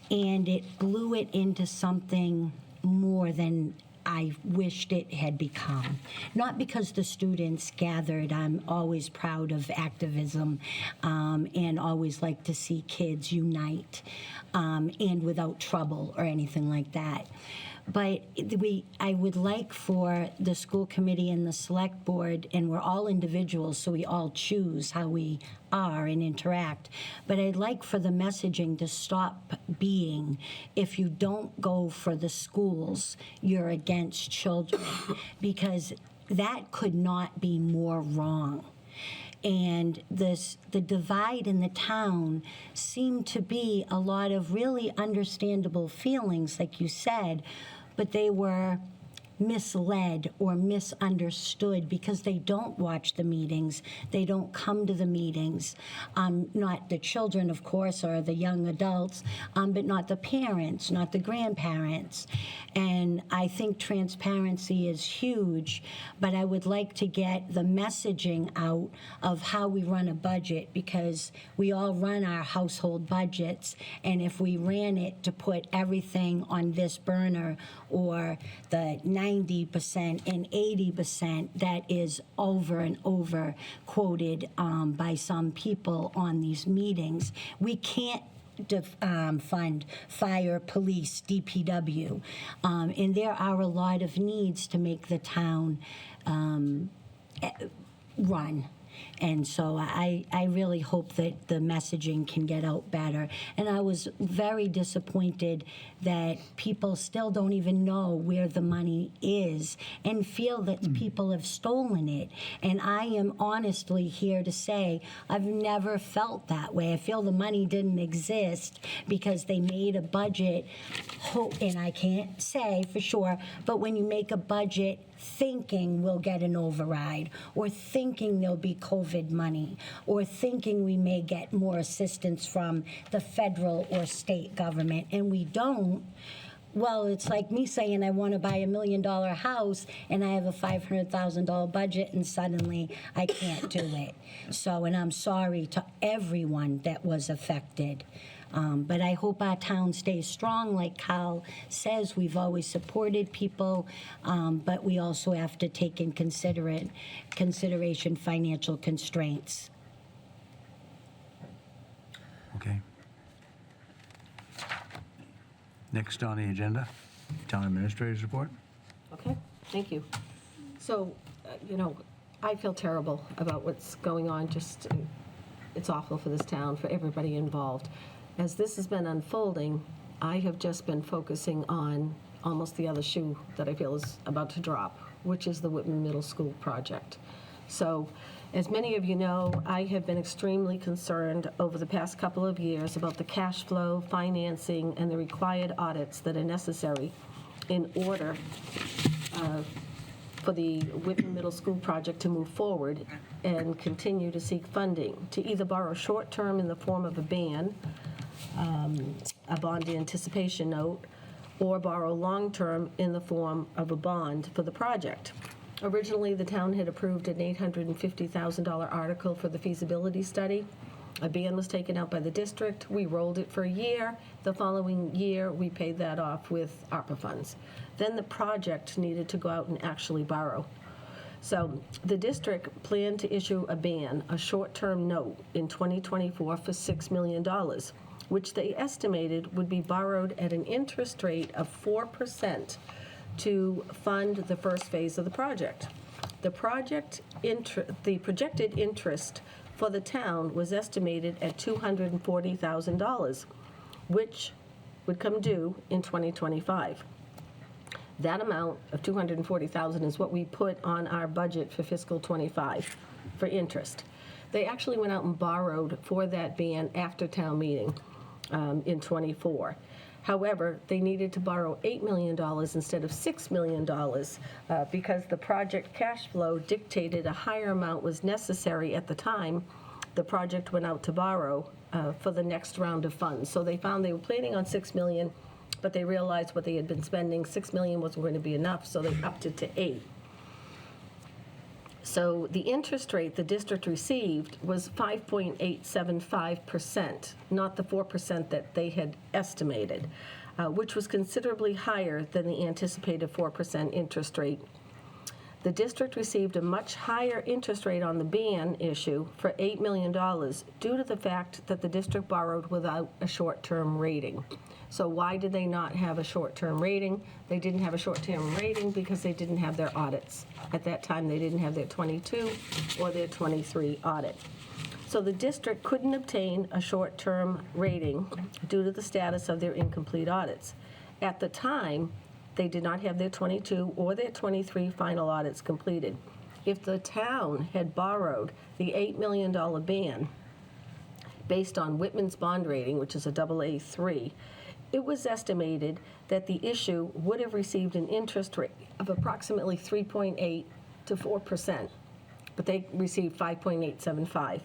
Speaker 14: And it blew it into something more than I wished it had become. Not because the students gathered. I'm always proud of activism and always like to see kids unite and without trouble or anything like that. But I would like for the school committee and the select board, and we're all individuals, so we all choose how we are and interact. But I'd like for the messaging to stop being, if you don't go for the schools, you're against children, because that could not be more wrong. And the divide in the town seemed to be a lot of really understandable feelings, like you said, but they were misled or misunderstood because they don't watch the meetings, they don't come to the meetings, not the children, of course, or the young adults, but not the parents, not the grandparents. And I think transparency is huge, but I would like to get the messaging out of how we run a budget, because we all run our household budgets, and if we ran it to put everything on this burner or the 90% and 80% that is over and over quoted by some people on these meetings, we can't fund fire, police, DPW, and there are a lot of needs to make the town run. And so I really hope that the messaging can get out better. And I was very disappointed that people still don't even know where the money is and feel that people have stolen it. And I am honestly here to say I've never felt that way. I feel the money didn't exist because they made a budget, and I can't say for sure, but when you make a budget thinking we'll get an override, or thinking there'll be COVID money, or thinking we may get more assistance from the federal or state government, and we don't, well, it's like me saying I want to buy $1 million house and I have a $500,000 budget and suddenly I can't do it. So, and I'm sorry to everyone that was affected. But I hope our town stays strong. Like Kyle says, we've always supported people, but we also have to take in consideration financial constraints.
Speaker 1: Okay. Next on the agenda, Town Administrator's Report.
Speaker 9: Okay, thank you. So, I feel terrible about what's going on. Just, it's awful for this town, for everybody involved. As this has been unfolding, I have just been focusing on almost the other shoe that I feel is about to drop, which is the Whitman Middle School project. So, as many of you know, I have been extremely concerned over the past couple of years about the cash flow, financing, and the required audits that are necessary in order for the Whitman Middle School project to move forward and continue to seek funding, to either borrow short-term in the form of a ban, a bond anticipation note, or borrow long-term in the form of a bond for the project. Originally, the town had approved an $850,000 article for the feasibility study. A ban was taken out by the district. We rolled it for a year. The following year, we paid that off with ARPA funds. Then the project needed to go out and actually borrow. So the district planned to issue a ban, a short-term note in 2024 for $6 million, which they estimated would be borrowed at an interest rate of 4% to fund the first phase of the project. The projected interest for the town was estimated at $240,000, which would come due in 2025. That amount of $240,000 is what we put on our budget for fiscal '25 for interest. They actually went out and borrowed for that ban after town meeting in '24. However, they needed to borrow $8 million instead of $6 million because the project cash flow dictated a higher amount was necessary at the time the project went out to borrow for the next round of funds. So they found they were planning on $6 million, but they realized what they had been spending, $6 million wasn't going to be enough, so they upped it to $8 million. So the interest rate the district received was 5.875%, not the 4% that they had estimated, which was considerably higher than the anticipated 4% interest rate. The district received a much higher interest rate on the ban issue for $8 million due to the fact that the district borrowed without a short-term rating. So why did they not have a short-term rating? They didn't have a short-term rating because they didn't have their audits. At that time, they didn't have their 22 or their 23 audit. So the district couldn't obtain a short-term rating due to the status of their incomplete audits. At the time, they did not have their 22 or their 23 final audits completed. If the town had borrowed the $8 million ban based on Whitman's bond rating, which is a AA3, it was estimated that the issue would have received an interest rate of approximately 3.8 to 4%, but they received 5.875.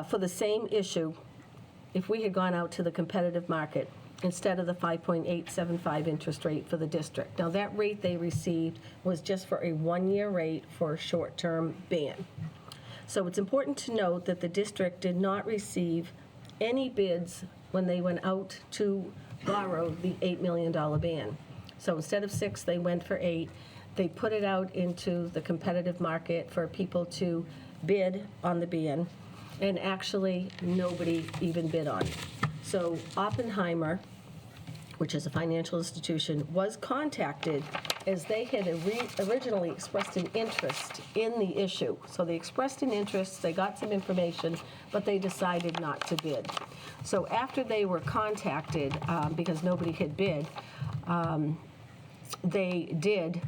Speaker 9: For the same issue, if we had gone out to the competitive market instead of the 5.875 interest rate for the district. Now, that rate they received was just for a one-year rate for a short-term ban. So it's important to note that the district did not receive any bids when they went out to borrow the $8 million ban. So instead of 6, they went for 8. They put it out into the competitive market for people to bid on the ban, and actually nobody even bid on it. So Oppenheimer, which is a financial institution, was contacted as they had originally expressed an interest in the issue. So they expressed an interest, they got some information, but they decided not to bid. So after they were contacted, because nobody had bid, they did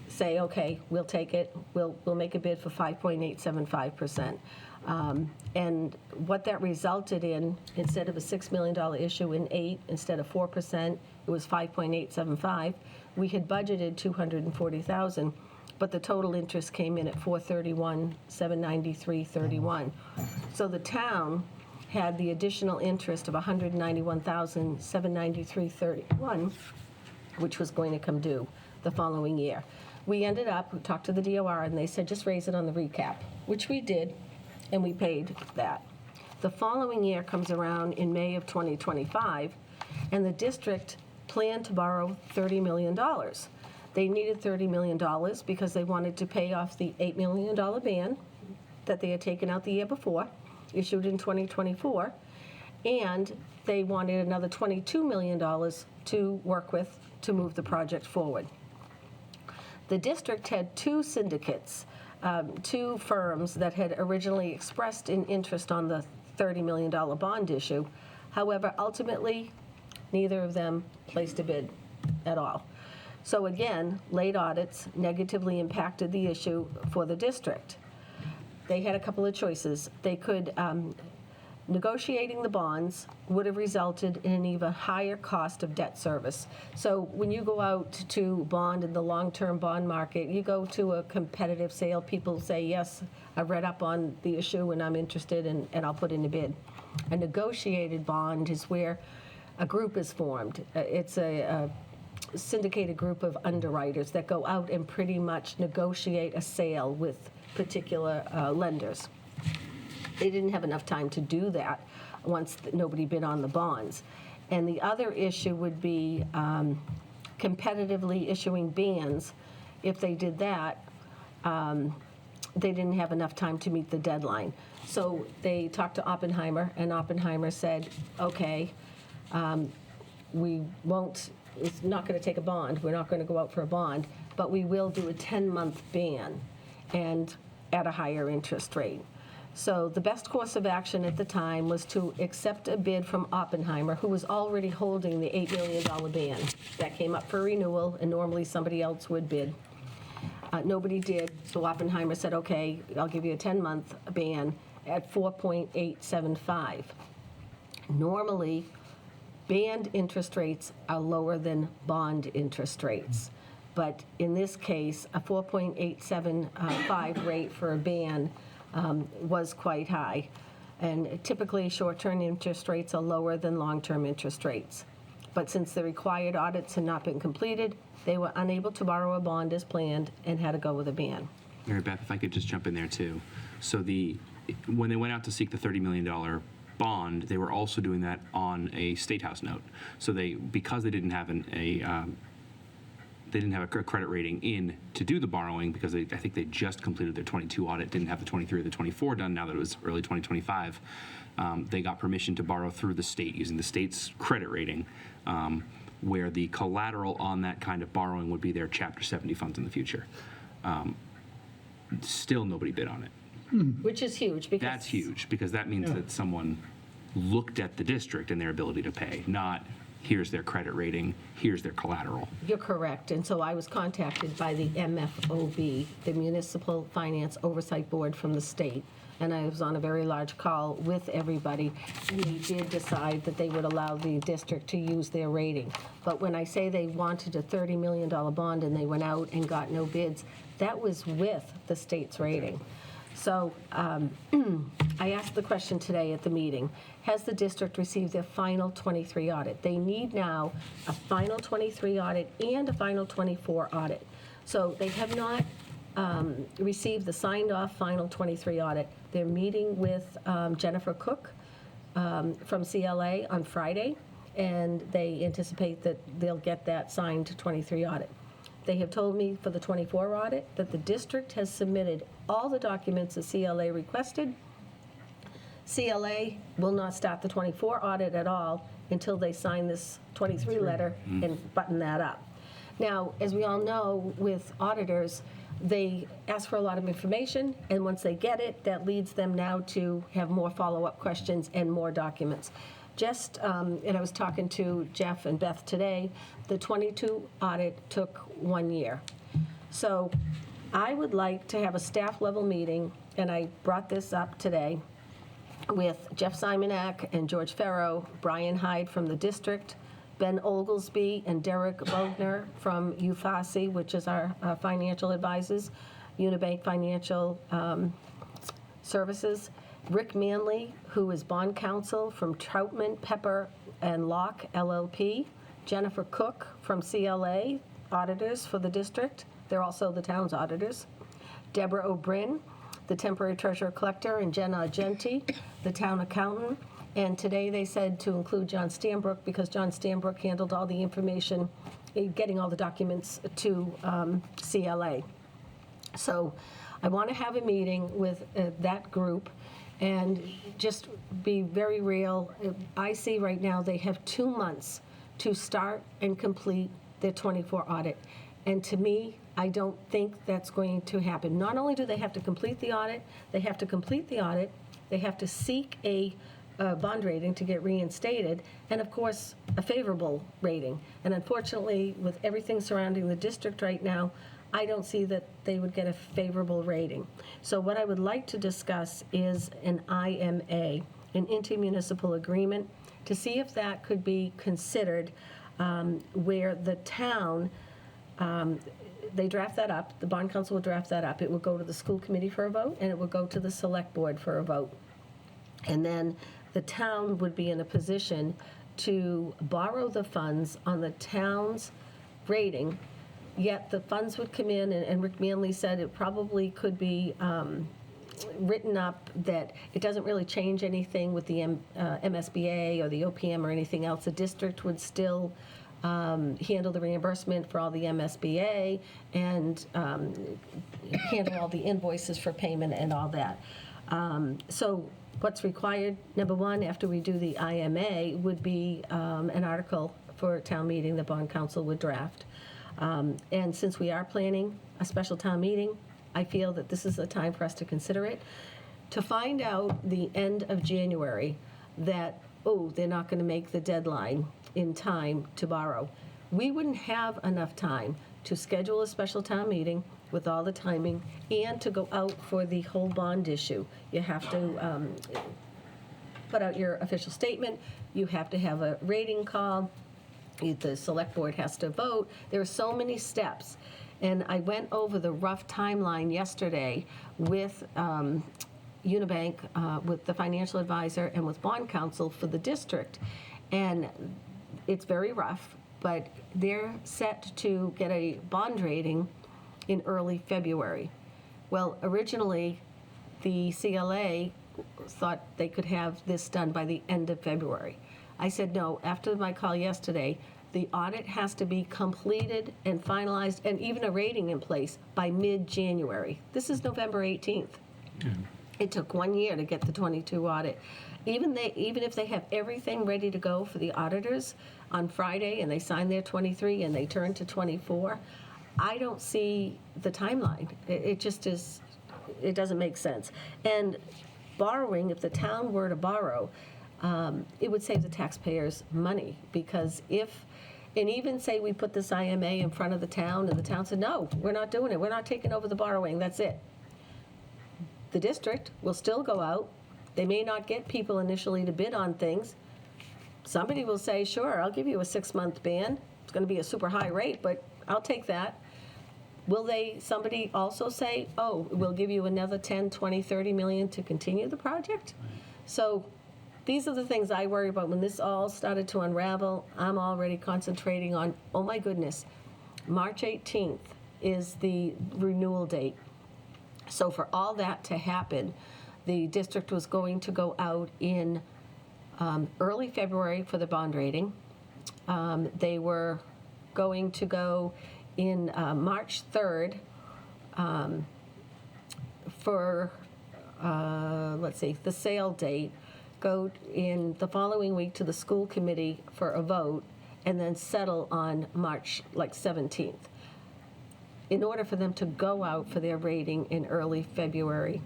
Speaker 9: say, okay, we'll take it, we'll make a bid for 5.875%. And what that resulted in, instead of a $6 million issue in 8, instead of 4%, it was 5.875. We had budgeted $240,000, but the total interest came in at $431,793.31. So the town had the additional interest of $191,793.31, which was going to come due the following year. We ended up, we talked to the DOR, and they said, just raise it on the recap, which we did, and we paid that. The following year comes around in May of 2025, and the district planned to borrow $30 million. They needed $30 million because they wanted to pay off the $8 million ban that they had taken out the year before, issued in 2024, and they wanted another $22 million to work with to move the project forward. The district had two syndicates, two firms that had originally expressed an interest on the $30 million bond issue. However, ultimately, neither of them placed a bid at all. So again, late audits negatively impacted the issue for the district. They had a couple of choices. They could, negotiating the bonds would have resulted in an even higher cost of debt service. So when you go out to bond in the long-term bond market, you go to a competitive sale, people say, yes, I've read up on the issue and I'm interested and I'll put in a bid. A negotiated bond is where a group is formed. It's a syndicated group of underwriters that go out and pretty much negotiate a sale with particular lenders. They didn't have enough time to do that once nobody bid on the bonds. And the other issue would be competitively issuing bans. If they did that, they didn't have enough time to meet the deadline. So they talked to Oppenheimer, and Oppenheimer said, okay, we won't, it's not going to take a bond. We're not going to go out for a bond, but we will do a 10-month ban and at a higher interest rate. So the best course of action at the time was to accept a bid from Oppenheimer, who was already holding the $8 million ban. That came up for renewal, and normally somebody else would bid. Nobody did, so Oppenheimer said, okay, I'll give you a 10-month ban at 4.875. Normally, band interest rates are lower than bond interest rates. But in this case, a 4.875 rate for a ban was quite high. And typically, short-term interest rates are lower than long-term interest rates. But since the required audits had not been completed, they were unable to borrow a bond as planned and had to go with a ban.
Speaker 8: Mary Beth, if I could just jump in there too. So when they went out to seek the $30 million bond, they were also doing that on a State House note. So because they didn't have a credit rating in to do the borrowing, because I think they just completed their 22 audit, didn't have the 23 or the 24 done now that it was early 2025. They got permission to borrow through the state using the state's credit rating, where the collateral on that kind of borrowing would be their Chapter 70 funds in the future. Still nobody bid on it.
Speaker 9: Which is huge because
Speaker 8: That's huge, because that means that someone looked at the district and their ability to pay, not here's their credit rating, here's their collateral.
Speaker 9: you're correct. And so I was contacted by the MFOB, the Municipal Finance Oversight Board from the state, and I was on a very large call with everybody, and they did decide that they would allow the district to use their rating. But when I say they wanted a $30 million bond and they went out and got no bids, that was with the state's rating. So I asked the question today at the meeting, has the district received their final 23 audit? They need now a final 23 audit and a final 24 audit. So they have not received the signed-off final 23 audit. They're meeting with Jennifer Cook from CLA on Friday, and they anticipate that they'll get that signed 23 audit. They have told me for the 24 audit that the district has submitted all the documents that CLA requested. CLA will not start the 24 audit at all until they sign this 23 letter and button that up. Now, as we all know, with auditors, they ask for a lot of information, and once they get it, that leads them now to have more follow-up questions and more documents. And I was talking to Jeff and Beth today, the 22 audit took 1 year. So I would like to have a staff-level meeting, and I brought this up today, with Jeff Simonak and George Farrow, Brian Hyde from the district, Ben Oglesby and Derek Bogner from UFASI, which is our financial advisors, Unibank Financial Services, Rick Manley, who is bond counsel from Troutman, Pepper, and Locke LLP, Jennifer Cook from CLA, auditors for the district. They're also the town's auditors. Deborah O'Brien, the temporary treasurer collector, and Jen Argenti, the town accountant. And today they said to include John Stanbrook, because John Stanbrook handled all the information, getting all the documents to CLA. So I want to have a meeting with that group and just be very real. I see right now they have 2 months to start and complete their 24 audit. And to me, I don't think that's going to happen. Not only do they have to complete the audit, they have to seek a bond rating to get reinstated, and of course, a favorable rating. And unfortunately, with everything surrounding the district right now, I don't see that they would get a favorable rating. So what I would like to discuss is an IMA, an intermunicipal agreement, to see if that could be considered where the town, they draft that up, the bond council will draft that up. It will go to the school committee for a vote, and it will go to the select board for a vote. And then the town would be in a position to borrow the funds on the town's rating, yet the funds would come in, and Rick Manley said it probably could be written up that it doesn't really change anything with the MSBA or the OPM or anything else. The district would still handle the reimbursement for all the MSBA and handle all the invoices for payment and all that. So what's required, number one, after we do the IMA, would be an article for a town meeting the bond council would draft. And since we are planning a special town meeting, I feel that this is a time for us to consider it. To find out the end of January that, oh, they're not going to make the deadline in time to borrow, we wouldn't have enough time to schedule a special town meeting with all the timing and to go out for the whole bond issue. You have to put out your official statement. You have to have a rating call. The select board has to vote. There are so many steps. And I went over the rough timeline yesterday with Unibank, with the financial advisor, and with bond counsel for the district. And it's very rough, but they're set to get a bond rating in early February. Well, originally, the CLA thought they could have this done by the end of February. I said, no, after my call yesterday, the audit has to be completed and finalized and even a rating in place by mid-January. This is November 18th. It took 1 year to get the 22 audit. Even if they have everything ready to go for the auditors on Friday and they sign their 23 and they turn to 24, I don't see the timeline. It just is, it doesn't make sense. And borrowing, if the town were to borrow, it would save the taxpayers money, because and even say we put this IMA in front of the town and the town said, no, we're not doing it. We're not taking over the borrowing. That's it. The district will still go out. They may not get people initially to bid on things. Somebody will say, sure, I'll give you a 6-month ban. It's going to be a super high rate, but I'll take that. Will somebody also say, oh, we'll give you another 10, 20, 30 million to continue the project? So these are the things I worry about. When this all started to unravel, I'm already concentrating on, oh my goodness, March 18th is the renewal date. So for all that to happen, the district was going to go out in early February for the bond rating. They were going to go in March 3rd for, the sale date, go in the following week to the school committee for a vote, and then settle on March 17th. In order for them to go out for their rating in early February,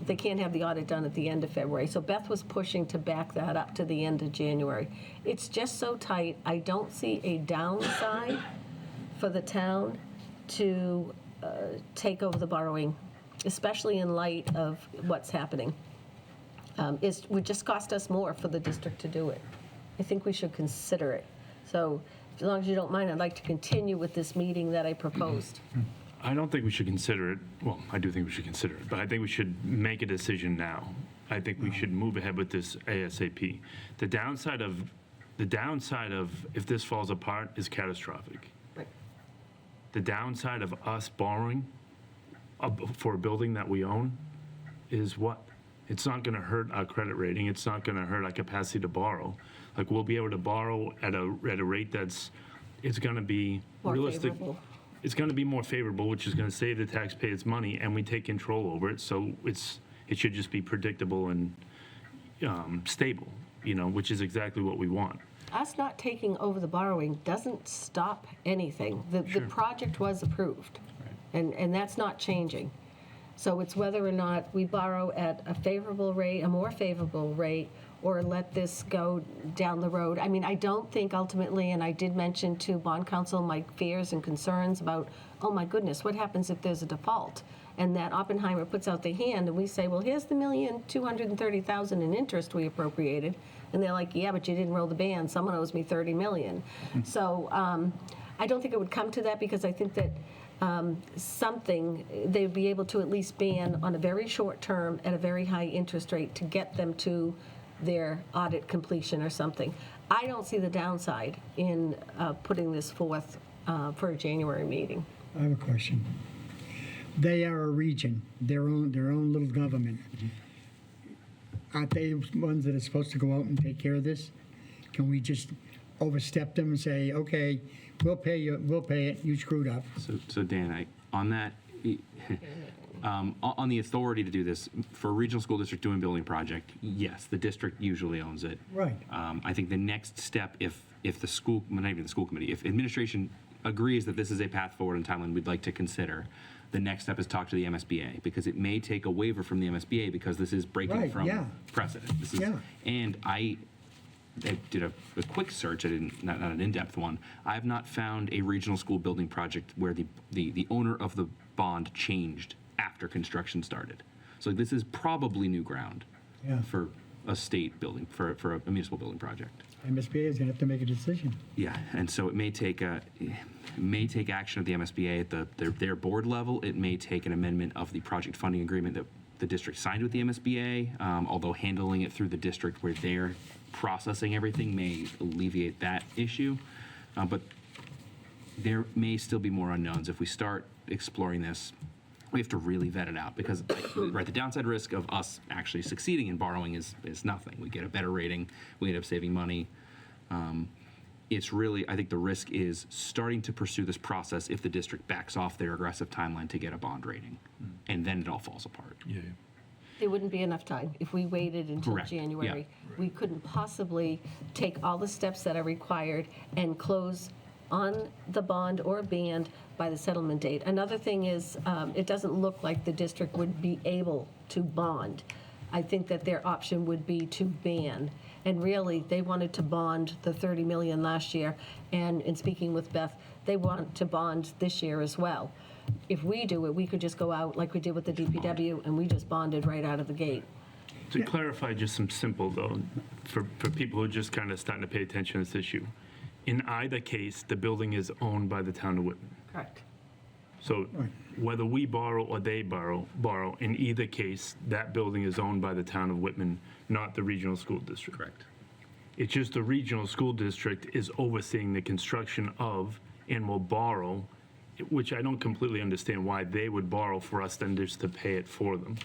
Speaker 9: they can't have the audit done at the end of February. So Beth was pushing to back that up to the end of January. It's just so tight. I don't see a downside for the town to take over the borrowing, especially in light of what's happening. It would just cost us more for the district to do it. I think we should consider it. So as long as you don't mind, I'd like to continue with this meeting that I proposed.
Speaker 5: I don't think we should consider it. Well, I do think we should consider it, but I think we should make a decision now. I think we should move ahead with this ASAP. The downside of if this falls apart is catastrophic.
Speaker 9: Right.
Speaker 5: The downside of us borrowing for a building that we own is what? It's not going to hurt our credit rating. It's not going to hurt our capacity to borrow. Like, we'll be able to borrow at a rate it's going to be
Speaker 9: More
Speaker 5: realistic.
Speaker 9: favorable.
Speaker 5: It's going to be more favorable, which is going to save the taxpayers money, and we take control over it. So it should just be predictable and stable, which is exactly what we want.
Speaker 9: Us not taking over the borrowing doesn't stop anything. The project was approved, and that's not changing. So it's whether or not we borrow at a favorable rate, a more favorable rate, or let this go down the road. I mean, I don't think ultimately, and I did mention to bond counsel my fears and concerns about, oh my goodness, what happens if there's a default? And that Oppenheimer puts out their hand and we say, well, here's the $1,230,000 in interest we appropriated. And they're like, yeah, but you didn't roll the band. Someone owes me $30 million. So I don't think it would come to that, because I think that they would be able to at least ban on a very short term at a very high interest rate to get them to their audit completion or something. I don't see the downside in putting this forth for a January meeting.
Speaker 2: I have a question. They are a region, their own little government. Aren't they the ones that are supposed to go out and take care of this? Can we just overstep them and say, okay, we'll pay it, you screwed up?
Speaker 8: So Dan, on that, on the authority to do this, for a regional school district doing a building project, yes, the district usually owns it.
Speaker 2: Right.
Speaker 8: I think the next step, if the school, not even the school committee, if administration agrees that this is a path forward in timeline we'd like to consider, the next step is talk to the MSBA, because it may take a waiver from the MSBA, because this is breaking from precedent. And I did a quick search. I didn't, not an in-depth one. I have not found a regional school building project where the owner of the bond changed after construction started. So this is probably new ground for a state building, for a municipal building project.
Speaker 2: MSBA is going to have to make a decision.
Speaker 8: Yeah, and so it may take action of the MSBA at their board level. It may take an amendment of the project funding agreement that the district signed with the MSBA, although handling it through the district where they're processing everything may alleviate that issue. But there may still be more unknowns. If we start exploring this, we have to really vet it out, because the downside risk of us actually succeeding in borrowing is nothing. We get a better rating, we end up saving money. It's really, I think the risk is starting to pursue this process if the district backs off their aggressive timeline to get a bond rating, and then it all falls apart.
Speaker 9: There wouldn't be enough time if we waited until
Speaker 8: Correct.
Speaker 9: January. We couldn't possibly take all the steps that are required and close on the bond or band by the settlement date. Another thing is, it doesn't look like the district would be able to bond. I think that their option would be to ban. And really, they wanted to bond the $30 million last year, and in speaking with Beth, they want to bond this year as well. If we do it, we could just go out like we did with the DPW, and we just bonded right out of the gate.
Speaker 5: To clarify just some simple, though, for people who are just kind of starting to pay attention to this issue, in either case, the building is owned by the town of Whitman.
Speaker 9: Correct.
Speaker 5: So whether we borrow or they borrow, in either case, that building is owned by the town of Whitman, not the regional school district.
Speaker 8: Correct.
Speaker 5: It's just the regional school district is overseeing the construction of and will borrow, which I don't completely understand why they would borrow for us than just to pay it for them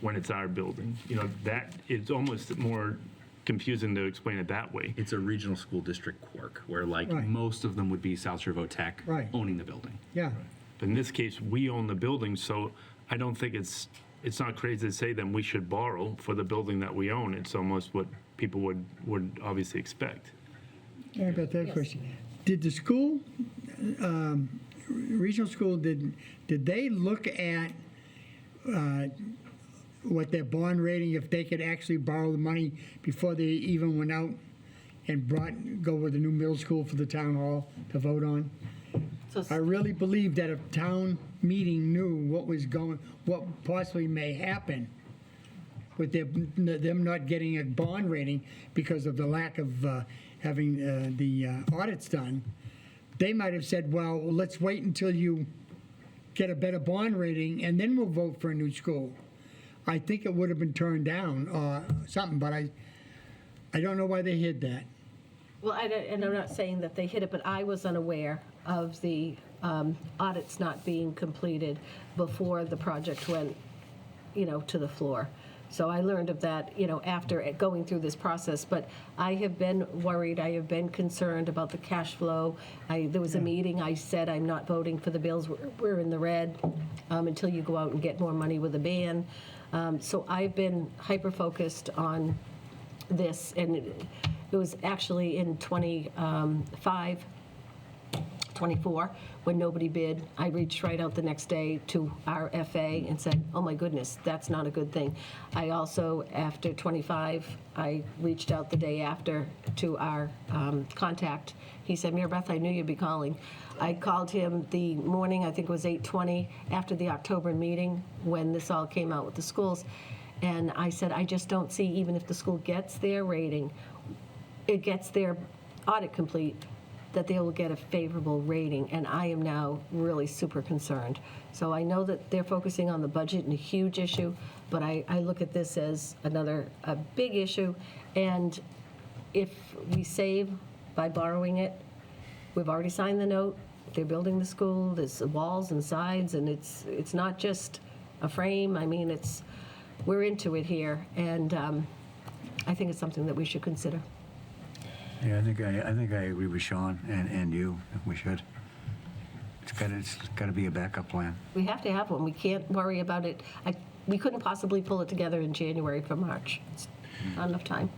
Speaker 5: when it's our building. That it's almost more confusing to explain it that way.
Speaker 8: It's a regional school district quirk, where most of them would be South Shore Tech owning the building.
Speaker 2: Yeah.
Speaker 5: But in this case, we own the building, so I don't think it's not crazy to say then we should borrow for the building that we own. It's almost what people would obviously expect.
Speaker 2: I got that question. Did the school, regional school, did they look at what their bond rating, if they could actually borrow the money before they even went out and go with the new middle school for the town hall to vote on? I really believe that if town meeting knew what possibly may happen with them not getting a bond rating because of the lack of having the audits done, they might have said, well, let's wait until you get a better bond rating and then we'll vote for a new school. I think it would have been turned down or something, but I don't know why they hid that.
Speaker 9: Well, and I'm not saying that they hid it, but I was unaware of the audits not being completed before the project went to the floor. So I learned of that, after going through this process. But I have been worried, I have been concerned about the cash flow. There was a meeting, I said I'm not voting for the bills, we're in the red until you go out and get more money with a ban. So I've been hyper-focused on this, and it was actually in 24, when nobody bid. I reached right out the next day to our FA and said, oh my goodness, that's not a good thing. I also, after 25, I reached out the day after to our contact. He said, Mary Beth, I knew you'd be calling. I called him the morning, I think it was 8:20, after the October meeting when this all came out with the schools. And I said, I just don't see, even if the school gets their rating, it gets their audit complete, that they will get a favorable rating, and I am now really super concerned. So I know that they're focusing on the budget and a huge issue, but I look at this as a big issue, and if we save by borrowing it, we've already signed the note, they're building the school, there's walls and sides, and it's not just a frame. I mean, we're into it here, and I think it's something that we should consider.
Speaker 1: Yeah, I think I agree with Sean and you. We should. It's got to be a backup plan.
Speaker 9: We have to have one. We can't worry about it. We couldn't possibly pull it together in January for March. It's not enough time.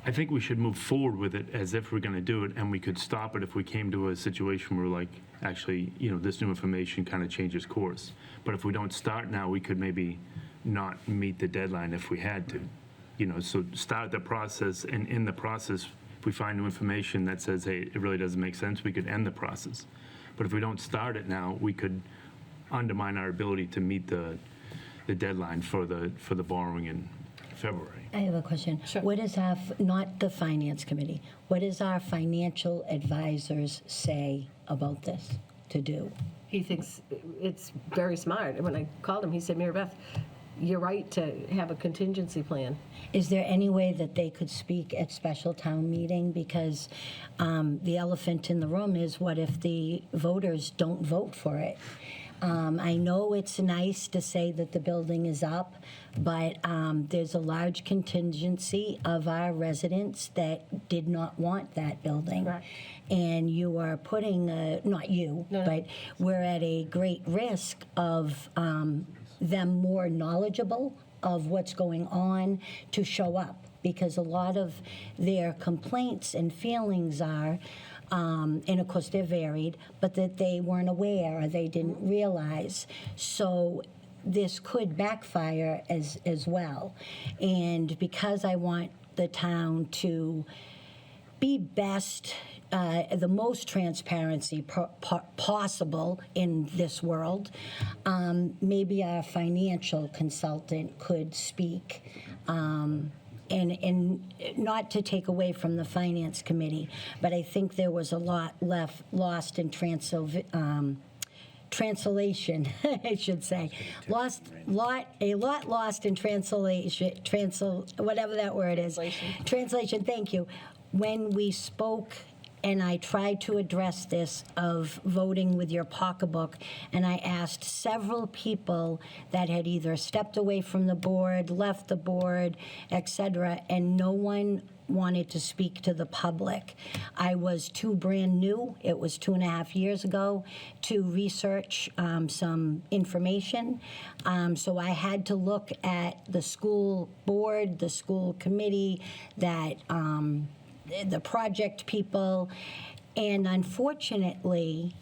Speaker 5: I think we should move forward with it as if we're going to do it, and we could stop it if we came to a situation where, like, actually, this new information kind of changes course. But if we don't start now, we could maybe not meet the deadline if we had to. So start the process, and in the process, if we find new information that says, hey, it really doesn't make sense, we could end the process. But if we don't start it now, we could undermine our ability to meet the deadline for the borrowing in February.
Speaker 14: I have a question. Sure. What is not the finance committee, what does our financial advisors say about this to do?
Speaker 9: He thinks it's very smart. And when I called him, he said, Mary Beth, you're right to have a contingency plan.
Speaker 14: Is there any way that they could speak at special town meeting? Because the elephant in the room is, what if the voters don't vote for it? I know it's nice to say that the building is up, but there's a large contingency of our residents that did not want that building.
Speaker 9: Correct.
Speaker 14: And you are putting, not you, but we're at a great risk of them more knowledgeable of what's going on to show up, because a lot of their complaints and feelings are, and of course they're varied, but that they weren't aware or they didn't realize. So this could backfire as well. And because I want the town to be best, the most transparency possible in this world, maybe our financial consultant could speak, and not to take away from the finance committee, but I think there was a lot lost in translation, I should say. A lot lost in translation, whatever that word is. Translation, thank you. When we spoke, and I tried to address this of voting with your pocketbook, and I asked several people that had either stepped away from the board, left the board, etc., and no one wanted to speak to the public. I was too brand new, it was 2.5 years ago, to research some information. So I had to look at the school board, the school committee, that the project people, and unfortunately,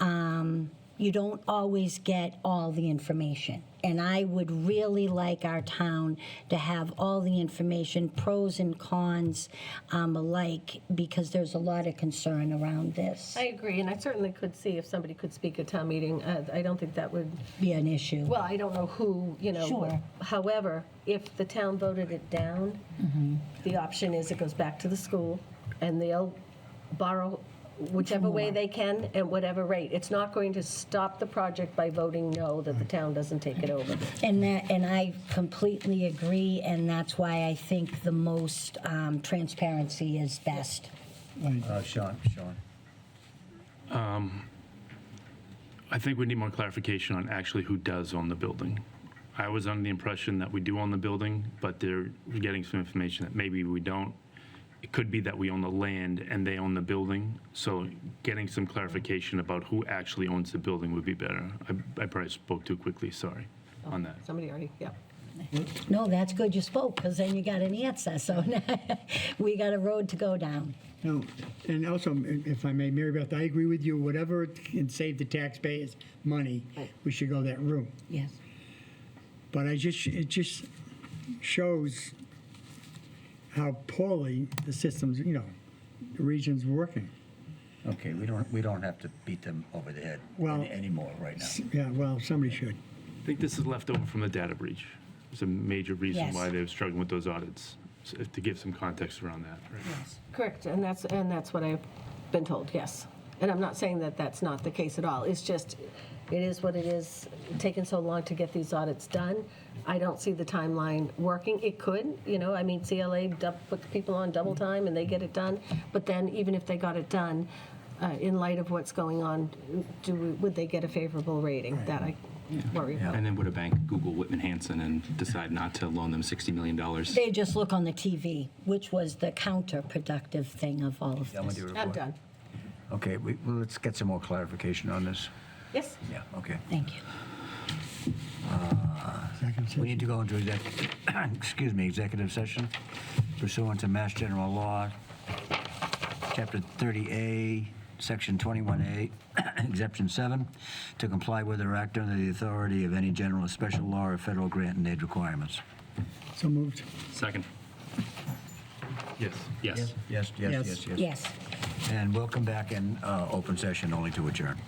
Speaker 14: you don't always get all the information. And I would really like our town to have all the information, pros and cons alike, because there's a lot of concern around this.
Speaker 9: I agree, and I certainly could see if somebody could speak at town meeting. I don't think that would
Speaker 14: be an issue.
Speaker 9: Well, I don't know who,
Speaker 14: Sure.
Speaker 9: However, if the town voted it down, the option is it goes back to the school, and they'll borrow whichever way they can at whatever rate. It's not going to stop the project by voting no, that the town doesn't take it over.
Speaker 14: And I completely agree, and that's why I think the most transparency is best.
Speaker 1: Sean.
Speaker 5: I think we need more clarification on actually who does own the building. I was under the impression that we do own the building, but they're getting some information that maybe we don't. It could be that we own the land and they own the building, so getting some clarification about who actually owns the building would be better. I probably spoke too quickly, sorry on that.
Speaker 9: Somebody already, yeah.
Speaker 14: No, that's good you spoke, because then you got an answer, so we got a road to go down.
Speaker 2: No, and also, if I may, Mary Beth, I agree with you, whatever can save the taxpayers money, we should go that route.
Speaker 14: Yes.
Speaker 2: But it just shows how poorly the systems, the region's working.
Speaker 1: Okay, we don't have to beat them over the head
Speaker 2: Well,
Speaker 1: anymore right now.
Speaker 2: Yeah, well, somebody should.
Speaker 5: I think this is left over from the data breach. It's a major reason
Speaker 14: Yes.
Speaker 5: why they're struggling with those audits, so to give some context around that. Right?
Speaker 9: Correct, and that's what I've been told, yes. And I'm not saying that that's not the case at all. It's just, it is what it is, taking so long to get these audits done. I don't see the timeline working. It could, I mean, CLA put people on double time and they get it done. But then even if they got it done, in light of what's going on, would they get a favorable rating? That I worry about.
Speaker 8: And then would a bank Google Whitman Hanson and decide not to loan them $60 million?
Speaker 14: They just look on the TV, which was the counterproductive thing of all of
Speaker 1: Done with
Speaker 14: this.
Speaker 1: your
Speaker 9: I'm
Speaker 1: report?
Speaker 9: done.
Speaker 1: Okay, well, let's get some more clarification on this.
Speaker 9: Yes?
Speaker 1: Yeah, okay.
Speaker 14: Thank you.
Speaker 1: We need to go into executive session pursuant to Mass General Law, Chapter 30A, Section 21A, Exemption 7, to comply with or act under the authority of any general or special law or federal grant and aid requirements.
Speaker 2: So moved.
Speaker 8: Second.
Speaker 5: Yes.
Speaker 8: Yes.
Speaker 1: Yes.
Speaker 14: Yes.
Speaker 1: And we'll come back in open session only to adjourn.